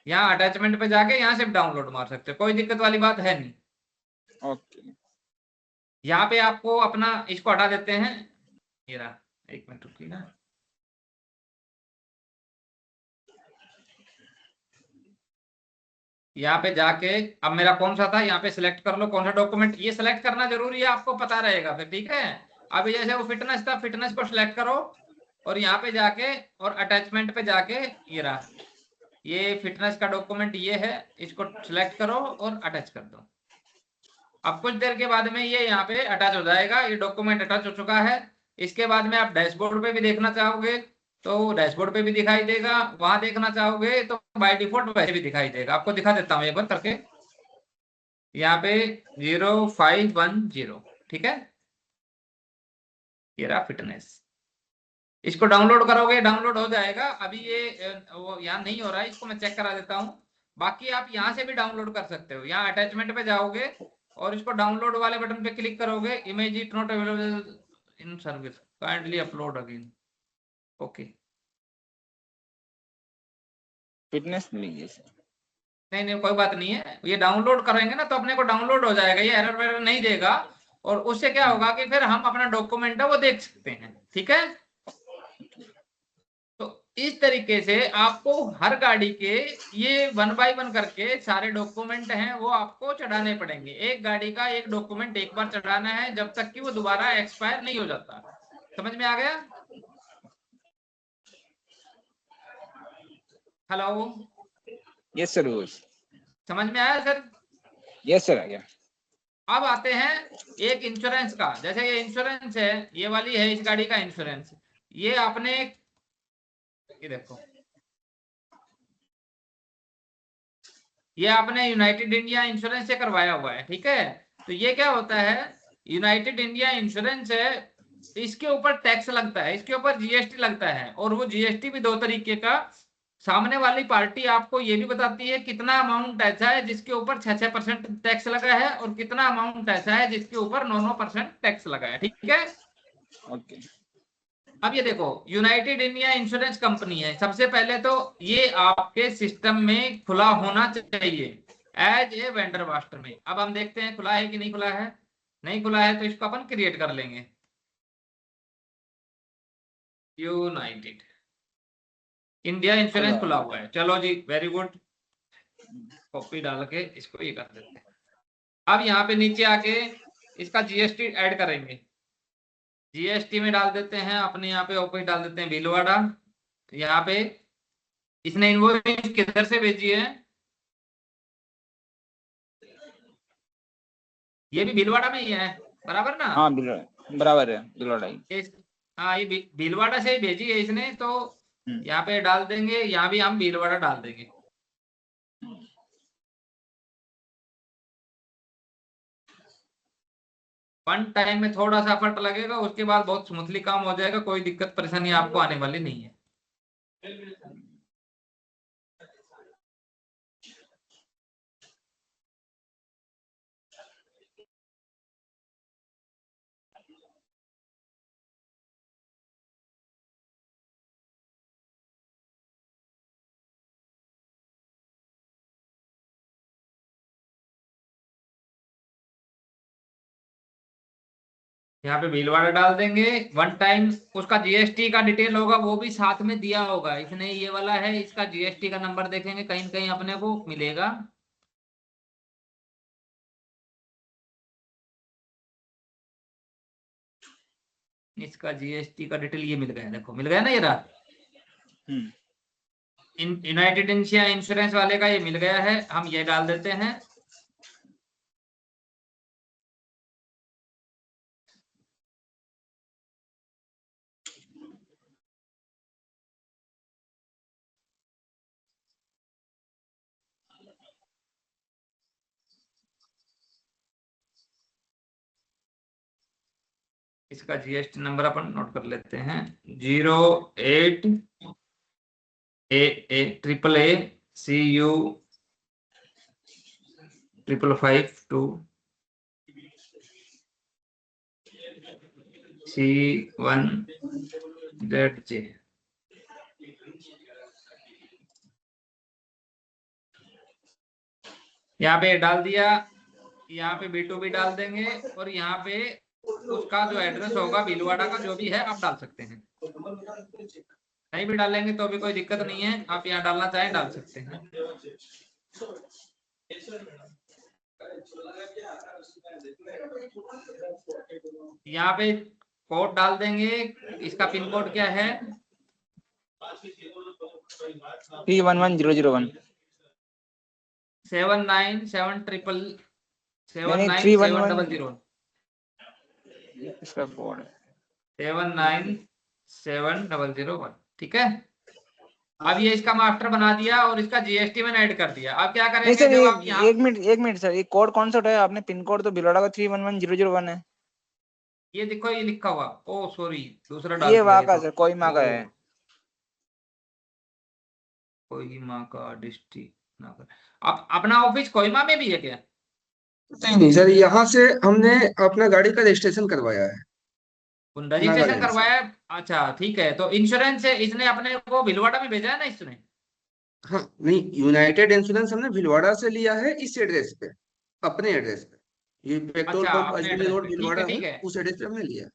यहाँ अटैचमेंट पे जाके यहाँ से भी डाउनलोड मार सकते हो, कोई दिक्कत वाली बात है नहीं। ओके। यहाँ पे आपको अपना इसको हटा देते हैं, ये रहा, 1 मिनट रुकिए ना। यहाँ पे जाके अब मेरा कौन सा था, यहाँ पे सिलेक्ट कर लो कौन सा डॉक्यूमेंट, ये सिलेक्ट करना जरूरी है, आपको पता रहेगा फिर। ठीक है, अभी जैसे वो फिटनेस था, फिटनेस को सिलेक्ट करो और यहाँ पे जाके और अटैचमेंट पे जाके ये रहा, ये फिटनेस का डॉक्यूमेंट ये है, इसको सिलेक्ट करो और अटैच कर दो। अब कुछ देर के बाद में ये यहाँ पे अटैच हो जाएगा, ये डॉक्यूमेंट अटैच हो चुका है। इसके बाद में आप डैशबोर्ड पे भी देखना चाहोगे तो डैशबोर्ड पे भी दिखाई देगा, वहां देखना चाहोगे तो बाय डिफॉल्ट वैसे भी दिखाई देगा। आपको दिखा देता हूँ एक बार करके, यहाँ पे 0510, ठीक है, ये रहा फिटनेस। इसको डाउनलोड करोगे, डाउनलोड हो जाएगा। अभी ये वो यहाँ नहीं हो रहा है, इसको मैं चेक करा देता हूँ। बाकी आप यहाँ से भी डाउनलोड कर सकते हो, यहाँ अटैचमेंट पे जाओगे और इसको डाउनलोड वाले बटन पे क्लिक करोगे, image it not available in service, kindly upload again. Okay, fitness नहीं है सर। नहीं नहीं कोई बात नहीं है, ये डाउनलोड करेंगे ना तो अपने को डाउनलोड हो जाएगा, ये एरर वेरर नहीं देगा। और उससे क्या होगा कि फिर हम अपना डॉक्यूमेंट है वो देख सकते हैं। ठीक है, तो इस तरीके से आपको हर गाड़ी के ये 1 बाय 1 करके सारे डॉक्यूमेंट हैं वो आपको चढ़ाने पड़ेंगे। एक गाड़ी का एक डॉक्यूमेंट एक बार चढ़ाना है जब तक कि वो दोबारा एक्सपायर नहीं हो जाता। समझ में आ गया? Hello, yes sir. समझ में आया सर? यस सर, आ गया। अब आते हैं एक इंश्योरेंस का। जैसे ये इंश्योरेंस है, ये वाली है इस गाड़ी का इंश्योरेंस, ये आपने, ये देखो, ये आपने यूनाइटेड इंडिया इंश्योरेंस से करवाया हुआ है। ठीक है, तो ये क्या होता है, यूनाइटेड इंडिया इंश्योरेंस है, इसके ऊपर टैक्स लगता है, इसके ऊपर जीएसटी लगता है। और वो जीएसटी भी 2 तरीके का, सामने वाली पार्टी आपको ये भी बताती है कितना अमाउंट ऐसा है जिसके ऊपर 6% टैक्स लगा है और कितना अमाउंट ऐसा है जिसके ऊपर 9% टैक्स लगा है। ठीक है, ओके। अब ये देखो, यूनाइटेड इंडिया इंश्योरेंस कंपनी है। सबसे पहले तो ये आपके सिस्टम में खुला होना चाहिए एज ए वेंडर मास्टर में। अब हम देखते हैं खुला है कि नहीं खुला है। नहीं खुला है तो इसको अपन क्रिएट कर लेंगे, यूनाइटेड इंडिया इंश्योरेंस खुला हुआ है। चलो जी, वेरी गुड, कॉपी डाल के इसको ये कर देते हैं। अब यहाँ पे नीचे आके इसका जीएसटी ऐड करेंगे, जीएसटी में डाल देते हैं अपने, यहाँ पे ऑफिस डाल देते हैं भीलवाड़ा। तो यहाँ पे इसने इनवॉइस किधर से भेजी है, ये भी भीलवाड़ा में ही है, बराबर ना? हाँ बराबर है, बिलवाड़ा ही। हाँ, ये भीलवाड़ा से ही भेजी है इसने, तो यहाँ पे डाल देंगे, यहाँ भी हम भीलवाड़ा डाल देंगे। वन टाइम में थोड़ा सा एफर्ट लगेगा, उसके बाद बहुत स्मूथली काम हो जाएगा, कोई दिक्कत परेशानी आपको आने वाली नहीं है। यहाँ पे भीलवाड़ा डाल देंगे वन टाइम। उसका जीएसटी का डिटेल होगा वो भी साथ में दिया होगा, इसने ये वाला है, इसका जीएसटी का नंबर देखेंगे कहीं कहीं अपने को मिलेगा। इसका जीएसटी का डिटेल ये मिल गया, देखो मिल गया ना, ये रहा। यूनाइटेड इंडिया इंश्योरेंस वाले का ये मिल गया है, हम ये डाल देते हैं। इसका जीएसटी नंबर अपन नोट कर लेते हैं, 08 ट्रिपल ए CU 5552 C1ZJ। यहाँ पे डाल दिया, यहाँ पे B2B डाल देंगे, और यहाँ पे उसका जो एड्रेस होगा भीलवाड़ा का जो भी है आप डाल सकते हैं। नहीं भी डालेंगे तो भी कोई दिक्कत नहीं है, आप यहाँ डालना चाहें डाल सकते हैं। यहाँ पे कोड डाल देंगे, इसका पिन कोड क्या है? 311001। 797000। इसका कोड 797001। ठीक है, अब ये इसका मास्टर बना दिया और इसका जीएसटी में ऐड कर दिया। अब क्या नहीं करेंगे, सर, जब आप यहाँ एक मिनट सर, ये कोड कौन सा उठाया आपने? पिन कोड तो भीलवाड़ा का 311001 है। ये देखो ये लिखा हुआ, ओ सॉरी दूसरा डाल ये दिया वहाँ ये का तो। सर, कोई माँ का है। कोहिमा का डिस्ट्रिक्ट नगर। अब अपना ऑफिस कोहिमा में भी है क्या? नहीं सर, यहाँ से हमने अपना गाड़ी का रजिस्ट्रेशन करवाया है रजिस्ट्रेशन नागालैंड से। करवाया है, अच्छा ठीक है। तो इंश्योरेंस है, इसने अपने को भीलवाड़ा में भेजा है ना इसने? हाँ नहीं, यूनाइटेड इंश्योरेंस हमने भीलवाड़ा से लिया है, इस एड्रेस पे, अपने एड्रेस पे। ये पेट्रोल अच्छा पंप अपने अजमेरी एड्रेस रोड पे, ठीक है भीलवाड़ा है, ठीक है उस एड्रेस पे हमने लिया है।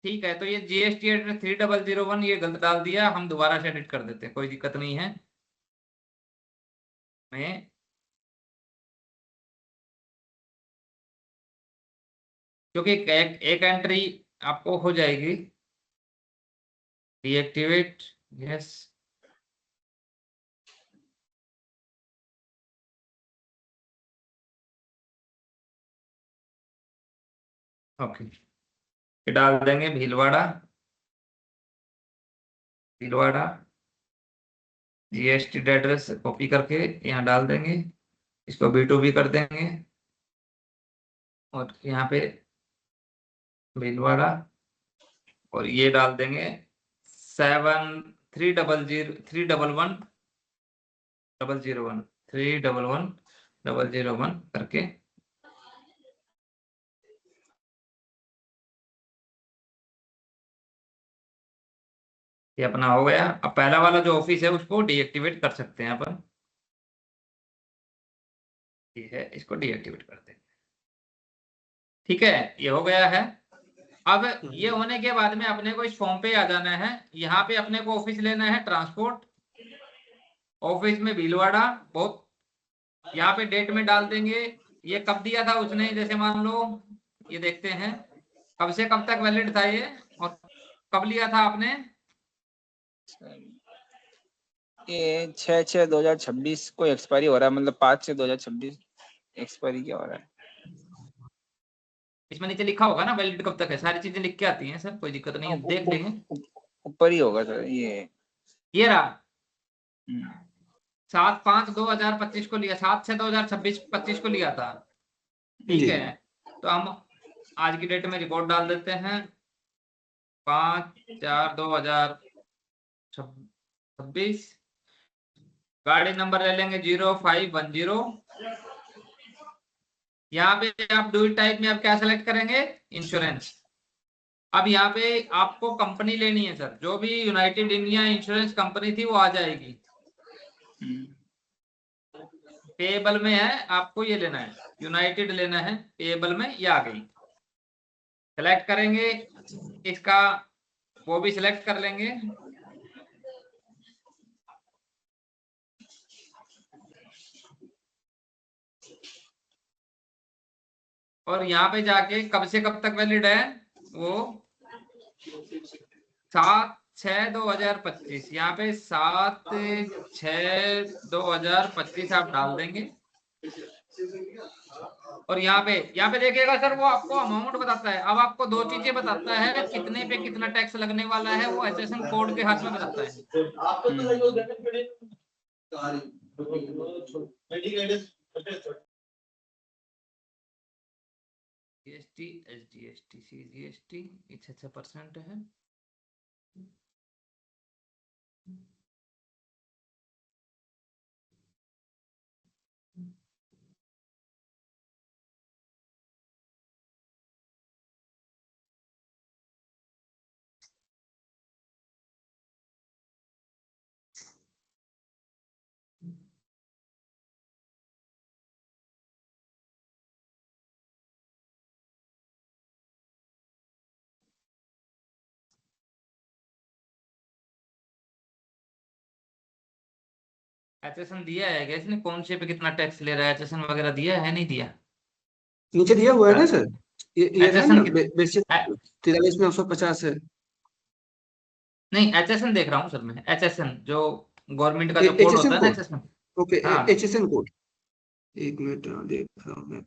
ठीक है। तो ये जीएसटी एड्रेस 3001 ये गलत डाल दिया, हम दोबारा से एडिट कर देते हैं, कोई दिक्कत नहीं है। मैं क्योंकि एक एंट्री आपको हो जाएगी डीएक्टिवेट। Yes, okay. ये डाल देंगे Bhilwara, Bhilwara GST address copy करके यहाँ डाल देंगे, इसको B2B कर देंगे, और यहाँ पे भीलवाड़ा, और ये डाल देंगे 311001 करके। ये अपना हो गया। अब पहला वाला जो ऑफिस है उसको डीएक्टिवेट कर सकते हैं अपन, ठीक है, इसको डीएक्टिवेट कर देंगे। ठीक है, ये हो गया है। अब ये होने के बाद में अपने को इस फॉर्म पे आ जाना है। यहाँ पे अपने को ऑफिस लेना है ट्रांसपोर्ट ऑफिस में भीलवाड़ा, बहुत यहाँ पे डेट में डाल देंगे, ये कब दिया था उसने, जैसे मान लो ये देखते हैं कब से कब तक वैलिड था ये, और कब लिया था आपने? ये 6/6/2026 को एक्सपायरी हो रहा है, मतलब 5/6/2026 एक्सपायरी क्या हो रहा है। इसमें नीचे लिखा होगा ना वैलिड कब तक है, सारी चीजें लिख के आती हैं सर, कोई दिक्कत नहीं है, देख लेंगे। ऊपर ही होगा सर ये रहा, 7 7/5/2025 को लिया, 7/6/2026 को लिया था। ठीक जी। है, तो हम आज की डेट में रिकॉर्ड डाल देते हैं 5/4/2026। गाड़ी नंबर ले लेंगे 0510। यहाँ पे आप डू टाइप में आप क्या सेलेक्ट करेंगे? इंश्योरेंस। अब यहाँ पे आपको कंपनी लेनी है सर, जो भी यूनाइटेड इंडिया इंश्योरेंस कंपनी थी वो आ जाएगी। पेएबल में है, आपको ये लेना है, यूनाइटेड लेना है, पेएबल में ये आ गई। सेलेक्ट करेंगे इसका, वो भी सिलेक्ट कर लेंगे। और यहाँ पे जाके कब से कब तक वैलिड है वो, 7/6/2025, यहाँ पे 7/6/2025 आप डाल देंगे। और यहाँ पे देखिएगा सर, वो आपको अमाउंट बताता है। अब आपको दो चीजें बताता है, कितने पे कितना टैक्स लगने वाला है, वो HSN कोड के हाथ में बताता है। GST, SGST, CGST 6% है। HSN दिया है क्या इसने, कौन से पे कितना टैक्स ले रहा है, HSN वगैरह दिया है, नहीं दिया? नीचे दिया हुआ है ना सर, ये है ना, HSN बेसिक 43 में 150 है। नहीं, HSN देख रहा हूँ सर मैं, HSN जो गवर्नमेंट का जो कोड HSN होता है ना, कोड, HSN। ओके, हाँ HSN कोड, एक मिनट देख रहा हूँ मैं।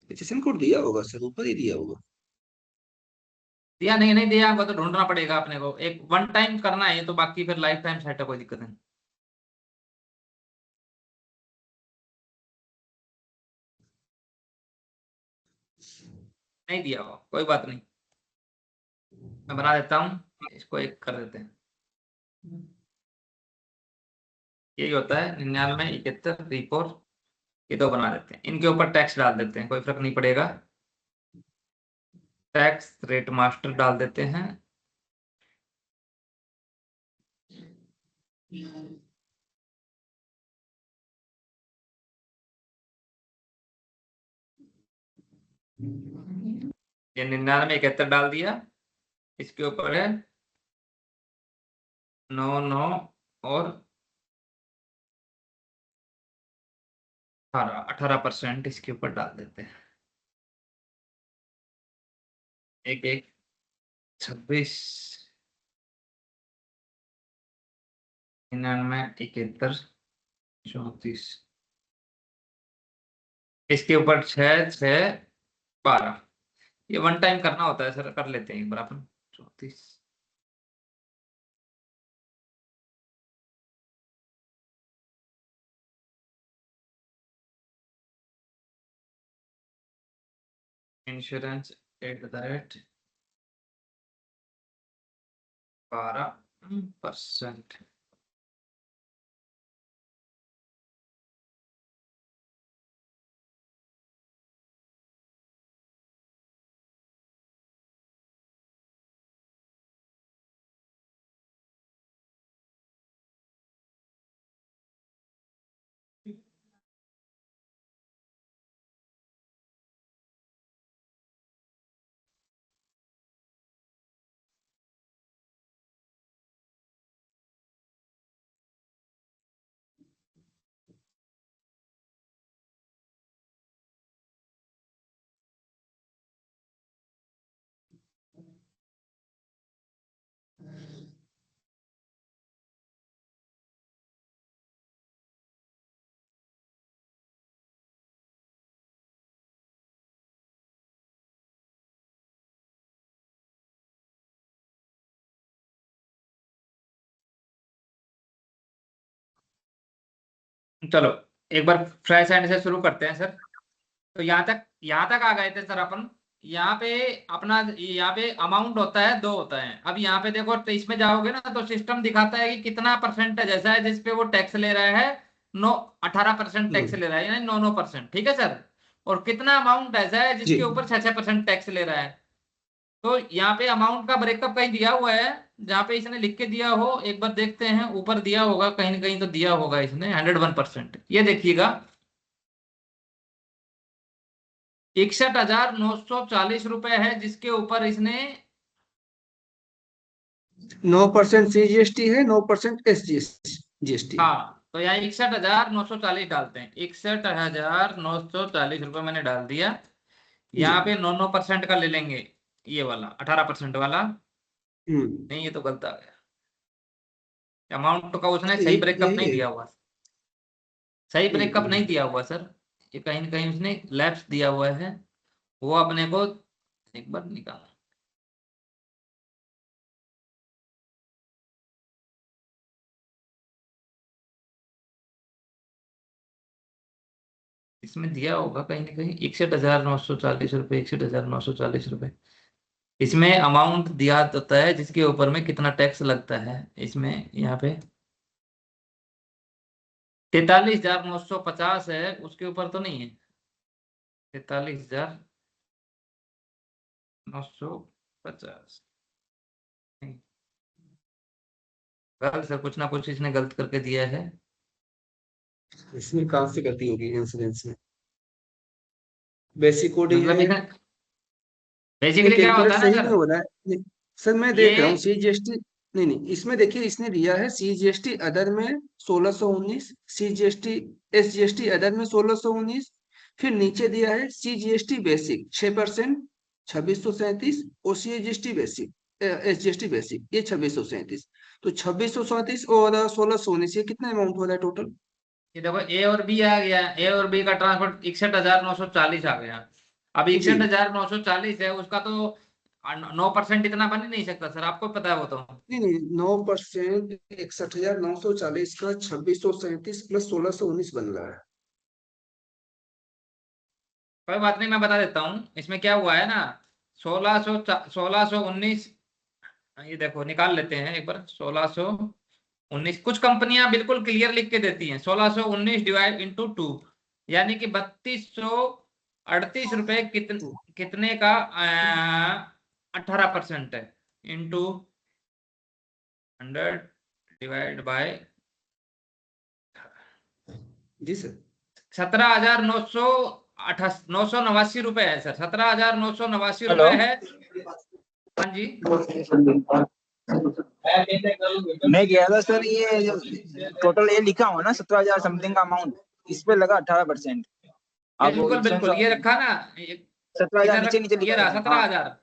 HSN कोड दिया होगा सर, ऊपर ही दिया होगा। दिया, नहीं नहीं दिया होगा तो ढूंढना पड़ेगा अपने को। एक वन टाइम करना है तो बाकी फिर लाइफ टाइम सेट है, कोई दिक्कत नहीं। नहीं दिया होगा, कोई बात नहीं, मैं बना देता हूँ, इसको एक कर देते हैं। यही होता है 99, 71, 34, ये दो बना देते हैं, इनके ऊपर टैक्स डाल देते हैं, कोई फर्क नहीं पड़ेगा। टैक्स रेट मास्टर डाल देते हैं। ये 99, 71 डाल दिया, इसके ऊपर है 9, 9 और 18% इसके ऊपर डाल देते हैं। 1, 1, 26, 99, 71, 34, इसके ऊपर 6, 6, 12। ये वन टाइम करना होता है सर, कर लेते हैं एक बार अपन। 34, इंश्योरेंस @ 12%। चलो एक बार फ्रेश एंड से शुरू करते हैं सर। तो यहाँ तक आ गए थे सर अपन। यहाँ पे अपना, यहाँ पे अमाउंट होता है, दो होता है। अब यहाँ पे देखो, तो इसमें जाओगे ना तो सिस्टम दिखाता है कि कितना परसेंटेज ऐसा है जिसपे वो टैक्स ले रहा है। 18% टैक्स ले रहा है, यानी 9%, ठीक है सर। और कितना अमाउंट ऐसा है जी जिसके ऊपर 6% टैक्स ले रहा है। तो यहाँ पे अमाउंट का ब्रेकअप कहीं दिया हुआ है, जहाँ पे इसने लिख के दिया हो, एक बार देखते हैं। ऊपर दिया होगा कहीं ना कहीं तो दिया होगा इसने 101%। ये देखिएगा, 61,940 रुपए है जिसके ऊपर इसने 9% CGST है, 9% SGST है। हाँ, तो यहाँ 61,940 डालते हैं। 61,940 रुपए मैंने डाल दिया। जी यहाँ पे 9% का ले लेंगे। ये वाला 18% वाला नहीं, ये तो गलत आ गया। अमाउंट का उसने सही ब्रेकअप नहीं दिया हुआ, सही ब्रेकअप नहीं दिया हुआ सर, ये कहीं ना कहीं उसने लैप्स दिया हुआ है, वो अपने को एक बार निकालना। इसमें दिया होगा कहीं ना कहीं 61,940 रुपये, 61,940 रुपये। इसमें अमाउंट दिया होता है जिसके ऊपर में कितना टैक्स लगता है। इसमें यहाँ पे 43,950 है, उसके ऊपर तो नहीं है। 43,950 गलत सर, कुछ ना कुछ इसने गलत करके दिया है। इसमें कहाँ से गलती होगी इंश्योरेंस में? बेसिक कोड ही मतलब है, इसमें बेसिकली क्या होता कैलकुलेट है ना सही सर, नहीं हो रहा है सर, मैं ये देख रहा हूँ सीजीएसटी। नहीं नहीं, इसमें देखिए इसने दिया है सीजीएसटी अदर में 1619, सीजीएसटी एसजीएसटी अदर में 1619, फिर नीचे दिया है सीजीएसटी बेसिक 6% 2637, और सीजीएसटी बेसिक एसजीएसटी बेसिक ये 2637। तो 2637 और 1619 ये कितना अमाउंट हो रहा है टोटल? ये देखो ए और बी आ गया, ए और बी का ट्रांसफर 61,940 आ गया। अब जी 61,940 है, उसका तो 9% इतना बन ही नहीं सकता सर, आपको पता है वो तो। नहीं नहीं, 9% 61,940 का 2637 प्लस 1619 बन रहा है। कोई बात नहीं, मैं बता देता हूँ इसमें क्या हुआ है ना। 1619, ये देखो निकाल लेते हैं एक बार। 1619, कुछ कंपनियां बिल्कुल क्लियर लिख के देती हैं 1619 डिवाइड इंटू 2, यानी कि 3238 रुपए कितने का 18% है, इंटू 100 डिवाइड बाय जी सर। 17,989 रुपए है सर, 17,989 हेलो। रुपए है। हाँ जी, मैं गया था सर, ये टोटल ये लिखा हुआ ना 17,000 समथिंग का अमाउंट, इस पे लगा 18%। अब बिल्कुल बिल्कुल, ये रखा ना, 17,000 नीचे नीचे ये लिखा रहा है। हाँ 17,000।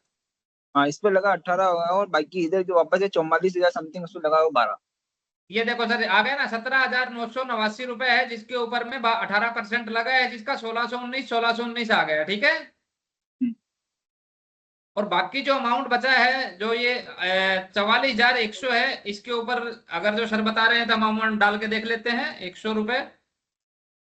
हाँ, इस पे लगा 18 और बाकी इधर जो वापस है 44,000 समथिंग उस पे लगा वो 12। ये देखो सर आ गया ना, 17,989 रुपए है, जिसके ऊपर में 18% लगा है, जिसका 1619 आ गया, ठीक है। और बाकी जो अमाउंट बचा है, जो ये 44,100 है, इसके ऊपर अगर जो सर बता रहे हैं तो अमाउंट डाल के देख लेते हैं। 100 रुपए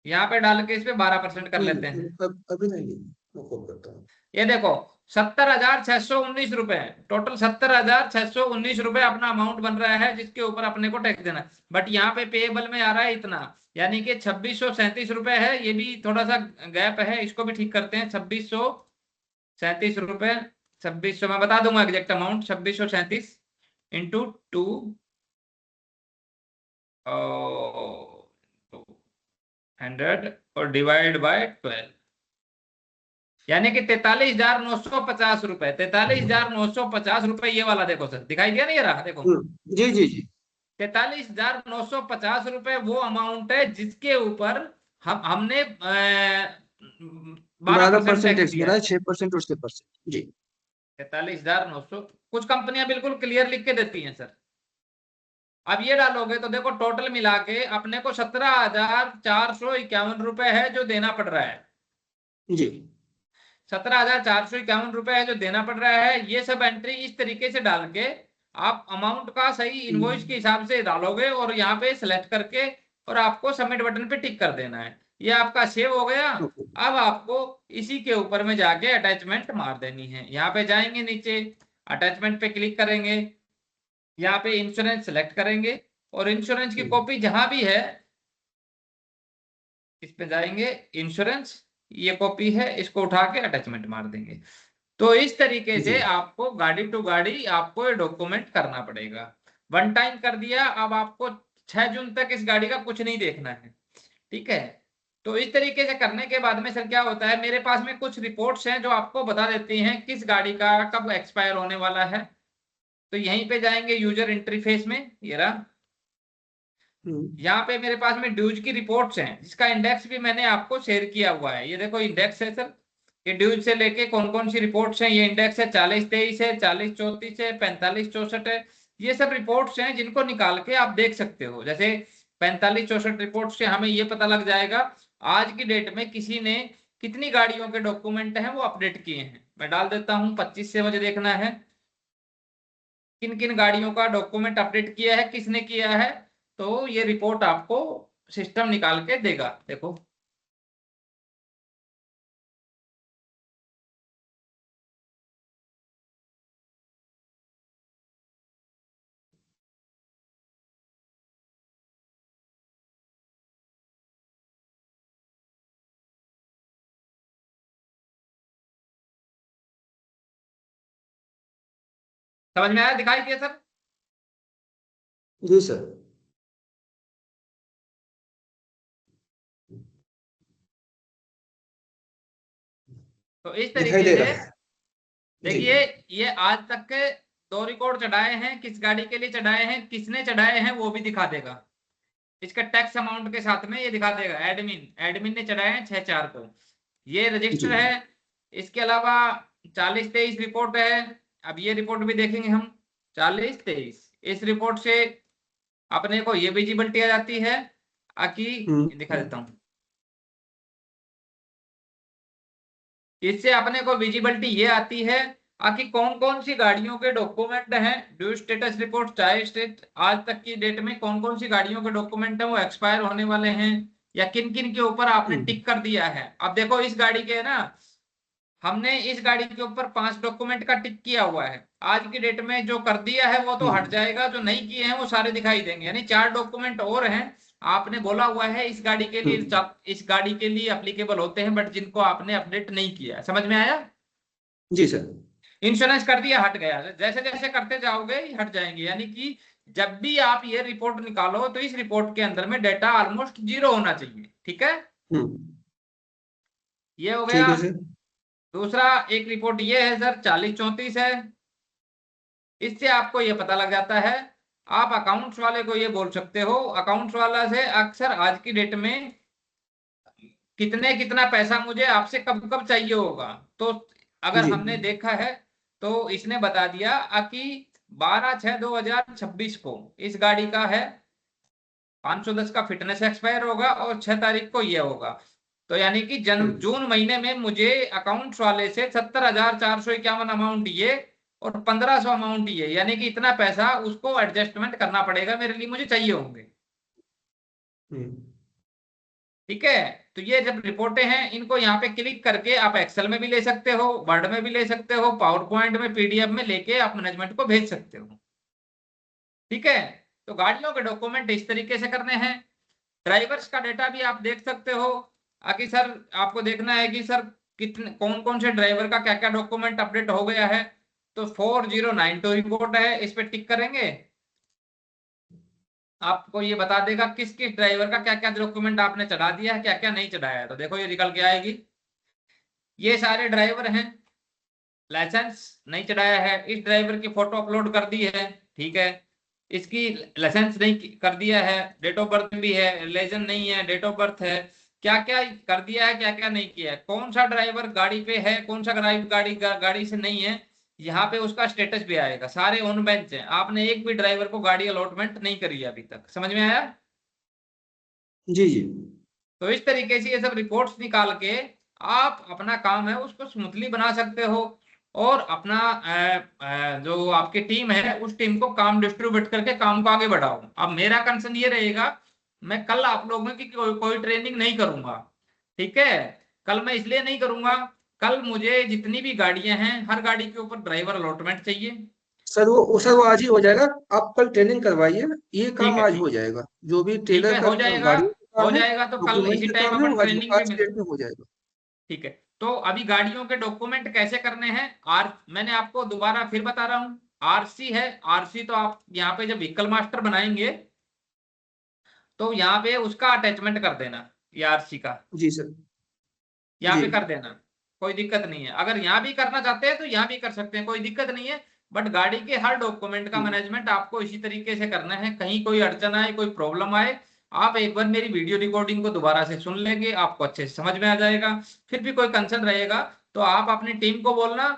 यहाँ पे डाल के इस पे 12% कर लेते हैं। अभी नहीं, मैं कॉल करता हूँ। ये देखो 70,619 रुपए, टोटल 70,619 रुपए अपना अमाउंट बन रहा है, जिसके ऊपर अपने को टैक्स देना है। बट यहाँ पे पेएबल में आ रहा है इतना, यानी कि 2637 रुपए है। ये भी थोड़ा सा गैप है, इसको भी ठीक करते हैं। 2637 रुपए, 2600 मैं बता दूंगा एग्जैक्ट अमाउंट, 2637 इंटू 2 100 और डिवाइड बाय 12, यानी कि 43,950 रुपए। 43,950 रुपए ये वाला देखो सर, दिखाई दिया नहीं रहा, देखो जी जी जी 43,950 रुपए वो अमाउंट है जिसके ऊपर हमने 12% 12% टैक्स टैक्स दिया भरा है, है। 6% उसके परसेंट जी। 43,900, कुछ कंपनियां बिल्कुल क्लियर लिख के देती हैं सर। अब ये डालोगे तो देखो टोटल मिला के अपने को 17,451 रुपए है जो देना पड़ रहा है। जी 17,451 रुपए है जो देना पड़ रहा है। ये सब एंट्री इस तरीके से डाल के आप अमाउंट का सही इनवॉइस के हिसाब से डालोगे और यहाँ पे सिलेक्ट करके और आपको सबमिट बटन पे टिक कर देना है। ये आपका सेव हो गया। ओके। अब आपको इसी के ऊपर में जाके अटैचमेंट मार देनी है। यहाँ पे जाएंगे, नीचे अटैचमेंट पे क्लिक करेंगे, यहाँ पे इंश्योरेंस सेलेक्ट करेंगे और इंश्योरेंस की कॉपी जहां भी है इस पे जाएंगे, इंश्योरेंस ये कॉपी है, इसको उठा के अटैचमेंट मार देंगे। तो इस तरीके से जी आपको गाड़ी टू गाड़ी आपको ये डॉक्यूमेंट करना पड़ेगा। वन टाइम कर दिया, अब आपको 6 जून तक इस गाड़ी का कुछ नहीं देखना है, ठीक है। तो इस तरीके से करने के बाद में सर क्या होता है, मेरे पास में कुछ रिपोर्ट्स हैं जो आपको बता देती हैं किस गाड़ी का कब एक्सपायर होने वाला है। तो यहीं पे जाएंगे यूजर इंटरफेस में, ये रहा। यहाँ पे मेरे पास में ड्यूज की रिपोर्ट्स हैं, जिसका इंडेक्स भी मैंने आपको शेयर किया हुआ है। ये देखो इंडेक्स है सर, कि ड्यूज से लेके कौन कौन सी रिपोर्ट्स हैं, ये इंडेक्स है 40-23 है, 40-34 है, 45-64 है, ये सब रिपोर्ट्स हैं जिनको निकाल के आप देख सकते हो। जैसे 45-64 रिपोर्ट से हमें ये पता लग जाएगा आज की डेट में किसी ने कितनी गाड़ियों के डॉक्यूमेंट हैं वो अपडेट किए हैं। मैं डाल देता हूँ 25 से मुझे देखना है किन किन गाड़ियों का डॉक्यूमेंट अपडेट किया है, किसने किया है, तो ये रिपोर्ट आपको सिस्टम निकाल के देगा। देखो समझ में आया, दिखाई दिया सर? जी सर। तो इस दिखाई तरीके दे से रहा है। जी देखिए ये आज तक के 2 रिकॉर्ड चढ़ाए हैं, किस गाड़ी के लिए चढ़ाए हैं, किसने चढ़ाए हैं वो भी दिखा देगा। इसका टैक्स अमाउंट के साथ में ये दिखा देगा। एडमिन ने चढ़ाए हैं 6/4 को, ये जी रजिस्टर है। इसके अलावा 40-23 रिपोर्ट है। अब ये रिपोर्ट भी देखेंगे हम 40-23। इस रिपोर्ट से अपने को ये विजिबिलिटी आ जाती है कि दिखा देता हूँ। इससे अपने को विजिबिलिटी ये आती है कि कौन कौन सी गाड़ियों के डॉक्यूमेंट हैं। ड्यू स्टेटस रिपोर्ट चाहे स्टेट आज तक की डेट में कौन कौन सी गाड़ियों के डॉक्यूमेंट हैं वो एक्सपायर होने वाले हैं या किन किन के ऊपर आपने टिक कर दिया है। अब देखो इस गाड़ी के ना हमने इस गाड़ी के ऊपर 5 डॉक्यूमेंट का टिक किया हुआ है। आज की डेट में जो कर दिया है वो तो हट जाएगा, जो नहीं किए हैं वो सारे दिखाई देंगे। यानी 4 डॉक्यूमेंट और हैं आपने बोला हुआ है इस गाड़ी के लिए, इस गाड़ी के लिए एप्लीकेबल होते हैं, बट जिनको आपने अपडेट नहीं किया। समझ में आया? जी सर। इंश्योरेंस कर दिया, हट गया। जैसे जैसे करते जाओगे हट जाएंगे। यानी कि जब भी आप ये रिपोर्ट निकालो तो इस रिपोर्ट के अंदर में डेटा ऑलमोस्ट 0 होना चाहिए। ठीक है, ये हो गया। ठीक है सर। दूसरा एक रिपोर्ट ये है सर 40-34 है। इससे आपको ये पता लग जाता है, आप अकाउंट्स वाले को ये बोल सकते हो, अकाउंट्स वाला से अक्सर आज की डेट में कितना पैसा मुझे आपसे कब कब चाहिए होगा। तो अगर जी हमने देखा है तो इसने बता दिया कि 12/6/2026 को इस गाड़ी का है 510 का फिटनेस एक्सपायर होगा और 6 तारीख को ये होगा। तो यानी कि जून महीने में मुझे अकाउंट्स वाले से 70,451 अमाउंट ये और 1500 अमाउंट ये, यानी कि इतना पैसा उसको एडजस्टमेंट करना पड़ेगा, मेरे लिए मुझे चाहिए होंगे। ठीक है, तो ये जब रिपोर्टें हैं इनको यहाँ पे क्लिक करके आप एक्सेल में भी ले सकते हो, वर्ड में भी ले सकते हो, पावर पॉइंट में, पीडीएफ में लेके आप मैनेजमेंट को भेज सकते हो। ठीक है, तो गाड़ियों के डॉक्यूमेंट इस तरीके से करने हैं। ड्राइवर्स का डेटा भी आप देख सकते हो कि सर आपको देखना है कि सर कितने कौन कौन से ड्राइवर का क्या क्या डॉक्यूमेंट अपडेट हो गया है। तो 4092 रिपोर्ट है, इस पे टिक करेंगे, आपको ये बता देगा किस किस ड्राइवर का क्या क्या डॉक्यूमेंट आपने चढ़ा दिया है, क्या क्या नहीं चढ़ाया है। तो देखो ये निकल के आएगी, ये सारे ड्राइवर हैं। लाइसेंस नहीं चढ़ाया है, इस ड्राइवर की फोटो अपलोड कर दी है। ठीक है, इसकी लाइसेंस नहीं कर दिया है, डेट ऑफ बर्थ भी है, रिलीजन नहीं है, डेट ऑफ बर्थ है, क्या क्या कर दिया है, क्या क्या नहीं किया है, कौन सा ड्राइवर गाड़ी पे है, कौन सा गाड़ी से नहीं है, यहाँ पे उसका स्टेटस भी आएगा। सारे ऑन बेंच है, आपने एक भी ड्राइवर को गाड़ी अलॉटमेंट नहीं करी है अभी तक। समझ में आया? जी जी। तो इस तरीके से ये सब रिपोर्ट्स निकाल के आप अपना काम है उसको स्मूथली बना सकते हो और अपना जो आपकी टीम है उस टीम को काम डिस्ट्रीब्यूट करके काम को आगे बढ़ाओ। अब मेरा कंसर्न ये रहेगा, मैं कल आप लोगों की कोई ट्रेनिंग नहीं करूंगा। ठीक है, कल मैं इसलिए नहीं करूंगा, कल मुझे जितनी भी गाड़ियां हैं हर गाड़ी के ऊपर ड्राइवर अलॉटमेंट चाहिए। सर वो आज ही हो जाएगा। आप कल ट्रेनिंग करवाइए, ये ठीक काम है, आज ठीक हो है, जाएगा। जो भी ठीक ट्रेलर है, का हो जाएगा, गाड़ी का हो काम है, जाएगा। तो कल डॉक्यूमेंट इसी का टाइम काम है, अपन वो आज ट्रेनिंग भी आज की डेट में हो जाएगा। ठीक है, तो अभी गाड़ियों के डॉक्यूमेंट कैसे करने हैं मैंने आपको दोबारा फिर बता रहा हूँ। आरसी है, आरसी तो आप यहाँ पे जब व्हीकल मास्टर बनाएंगे तो यहाँ पे उसका अटैचमेंट कर देना, ये आरसी का जी सर। यहाँ जी पे कर देना, कोई दिक्कत नहीं है। अगर यहाँ भी करना चाहते हैं तो यहाँ भी कर सकते हैं, कोई दिक्कत नहीं है। बट गाड़ी के हर डॉक्यूमेंट का मैनेजमेंट आपको इसी तरीके से करना है। कहीं कोई अड़चन आए, कोई प्रॉब्लम आए, आप एक बार मेरी वीडियो रिकॉर्डिंग को दोबारा से सुन लेंगे, आपको अच्छे से समझ में आ जाएगा। फिर भी कोई कंसर्न रहेगा तो आप अपनी टीम को बोलना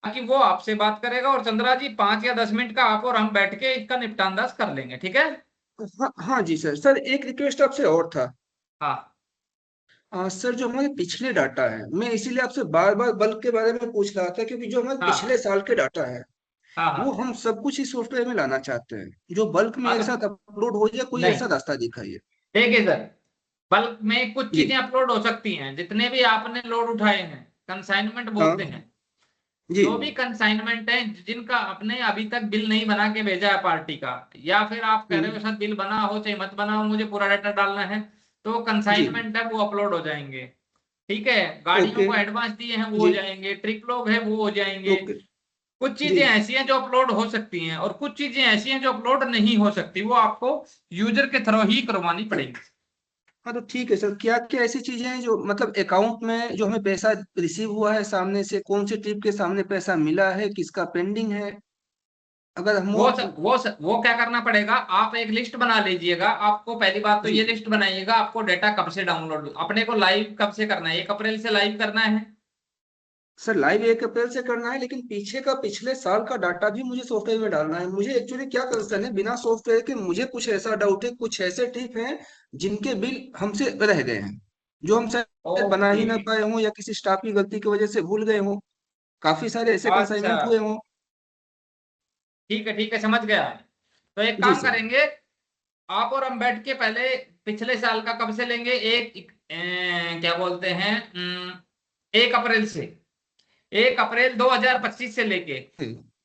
कि वो आपसे बात करेगा, और चंद्रा जी 5 या 10 मिनट का आप और हम बैठ के इसका निपटान कर लेंगे, ठीक है? हाँ हाँ जी सर। सर एक रिक्वेस्ट आपसे और था। हाँ सर जो हमारे पिछले डाटा है, मैं इसीलिए आपसे बार बार बल्क के बारे में पूछ रहा था, क्योंकि जो हमारे हाँ पिछले साल के डाटा है हाँ वो हाँ। हम सब कुछ इस सॉफ्टवेयर में लाना चाहते हैं। जो बल्क में हाँ एक तो साथ अपलोड हो जाए, कोई नहीं, ऐसा रास्ता दिखाइए। देखिए सर, बल्क में कुछ जी। चीजें अपलोड हो सकती हैं, जितने भी आपने लोड उठाए हैं, कंसाइनमेंट हाँ बोलते हैं। जी। जो भी कंसाइनमेंट है, जिनका आपने अभी तक बिल नहीं बना के भेजा है पार्टी का, या फिर आप कह रहे हो हम्म, सर बिल बना हो चाहे मत बना हो, मुझे पूरा डाटा डालना है, तो जी। कंसाइनमेंट है वो अपलोड हो जाएंगे। ठीक है, गाड़ियों ओके। को एडवांस दिए हैं वो हो जी। जाएंगे, ट्रिप लोग है वो हो जाएंगे। ओके। कुछ जी। चीजें ऐसी हैं जो अपलोड हो सकती हैं, और कुछ चीजें ऐसी हैं जो अपलोड नहीं हो सकती, वो आपको यूजर के थ्रू ही करवानी पड़ेगी। हाँ तो ठीक है सर, क्या क्या ऐसी चीजें हैं जो मतलब अकाउंट में जो हमें पैसा रिसीव हुआ है सामने से, कौन सी ट्रिप के सामने पैसा मिला है, किसका पेंडिंग है, अगर हम वो क्या करना पड़ेगा, आप एक लिस्ट बना लीजिएगा। आपको पहली बात तो जी। ये लिस्ट बनाइएगा, आपको डेटा कब से डाउनलोड, अपने को लाइव कब से करना है, 1 अप्रैल से लाइव करना है। सर लाइव 1 अप्रैल से करना है, लेकिन पीछे का पिछले साल का डाटा भी मुझे सॉफ्टवेयर में डालना है। मुझे एक्चुअली क्या कंसर्न है, बिना सॉफ्टवेयर के मुझे कुछ ऐसा डाउट है, कुछ ऐसे ट्रिप हैं जिनके बिल हमसे रह गए हैं, जो हम शायद बना ओके, ही ना पाए हों या किसी स्टाफ की गलती की वजह से भूल गए हों। काफी सारे ऐसे अच्छा, कंसाइनमेंट हुए हों। ठीक है, समझ गया। तो एक जी काम सर। करेंगे, आप और हम बैठ के पहले पिछले साल का कब से लेंगे, क्या बोलते हैं, 1 अप्रैल से, 1 अप्रैल 2025 से लेके,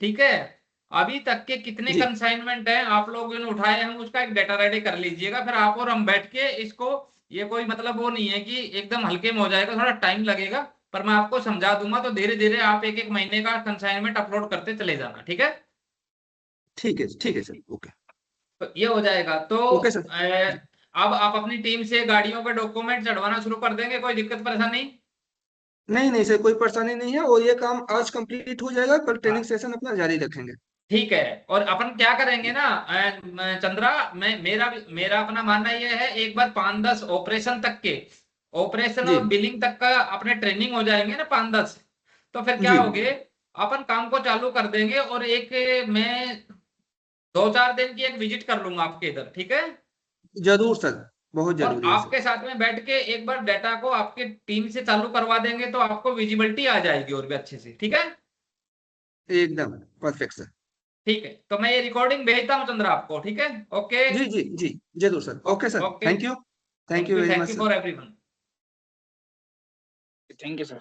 ठीक है, अभी तक के कितने जी कंसाइनमेंट हैं आप लोगों ने उठाए हैं, उसका एक डाटा रेडी कर लीजिएगा। फिर आप और हम बैठ के इसको, ये कोई मतलब वो नहीं है कि एकदम हल्के में हो जाएगा, थोड़ा टाइम लगेगा, पर मैं आपको समझा दूंगा। तो धीरे धीरे आप एक एक महीने का कंसाइनमेंट अपलोड करते चले जाना, ठीक है? ठीक है सर। ओके। तो ये हो जाएगा। तो ओके सर। जी। अब आप अपनी टीम से गाड़ियों के डॉक्यूमेंट चढ़वाना शुरू कर देंगे, कोई दिक्कत परेशानी? नहीं नहीं सर, कोई परेशानी नहीं है, और ये काम आज कंप्लीट हो जाएगा, कल ट्रेनिंग हाँ सेशन अपना जारी रखेंगे। ठीक है। और अपन क्या करेंगे ना, चंद्रा, मैं मेरा अपना मानना यह है, एक बार 5-10 ऑपरेशन तक के, ऑपरेशन जी और बिलिंग तक का अपने ट्रेनिंग हो जाएंगे ना 5-10, तो फिर क्या जी। हो गए, अपन काम को चालू कर देंगे। और एक मैं 2-4 दिन की एक विजिट कर लूंगा आपके इधर, ठीक है? जरूर सर, बहुत और जरूरी है सर। आपके साथ में बैठ के एक बार डाटा को आपके टीम से चालू करवा देंगे, तो आपको विजिबिलिटी आ जाएगी और भी अच्छे से, ठीक है? एकदम परफेक्ट सर। ठीक है, तो मैं ये रिकॉर्डिंग भेजता हूँ चंद्रा आपको, ठीक है? ओके। जी जी जी। जरूर sir. Okay sir, okay, thank you. Thank you very thank much you sir. For everyone. Thank you sir.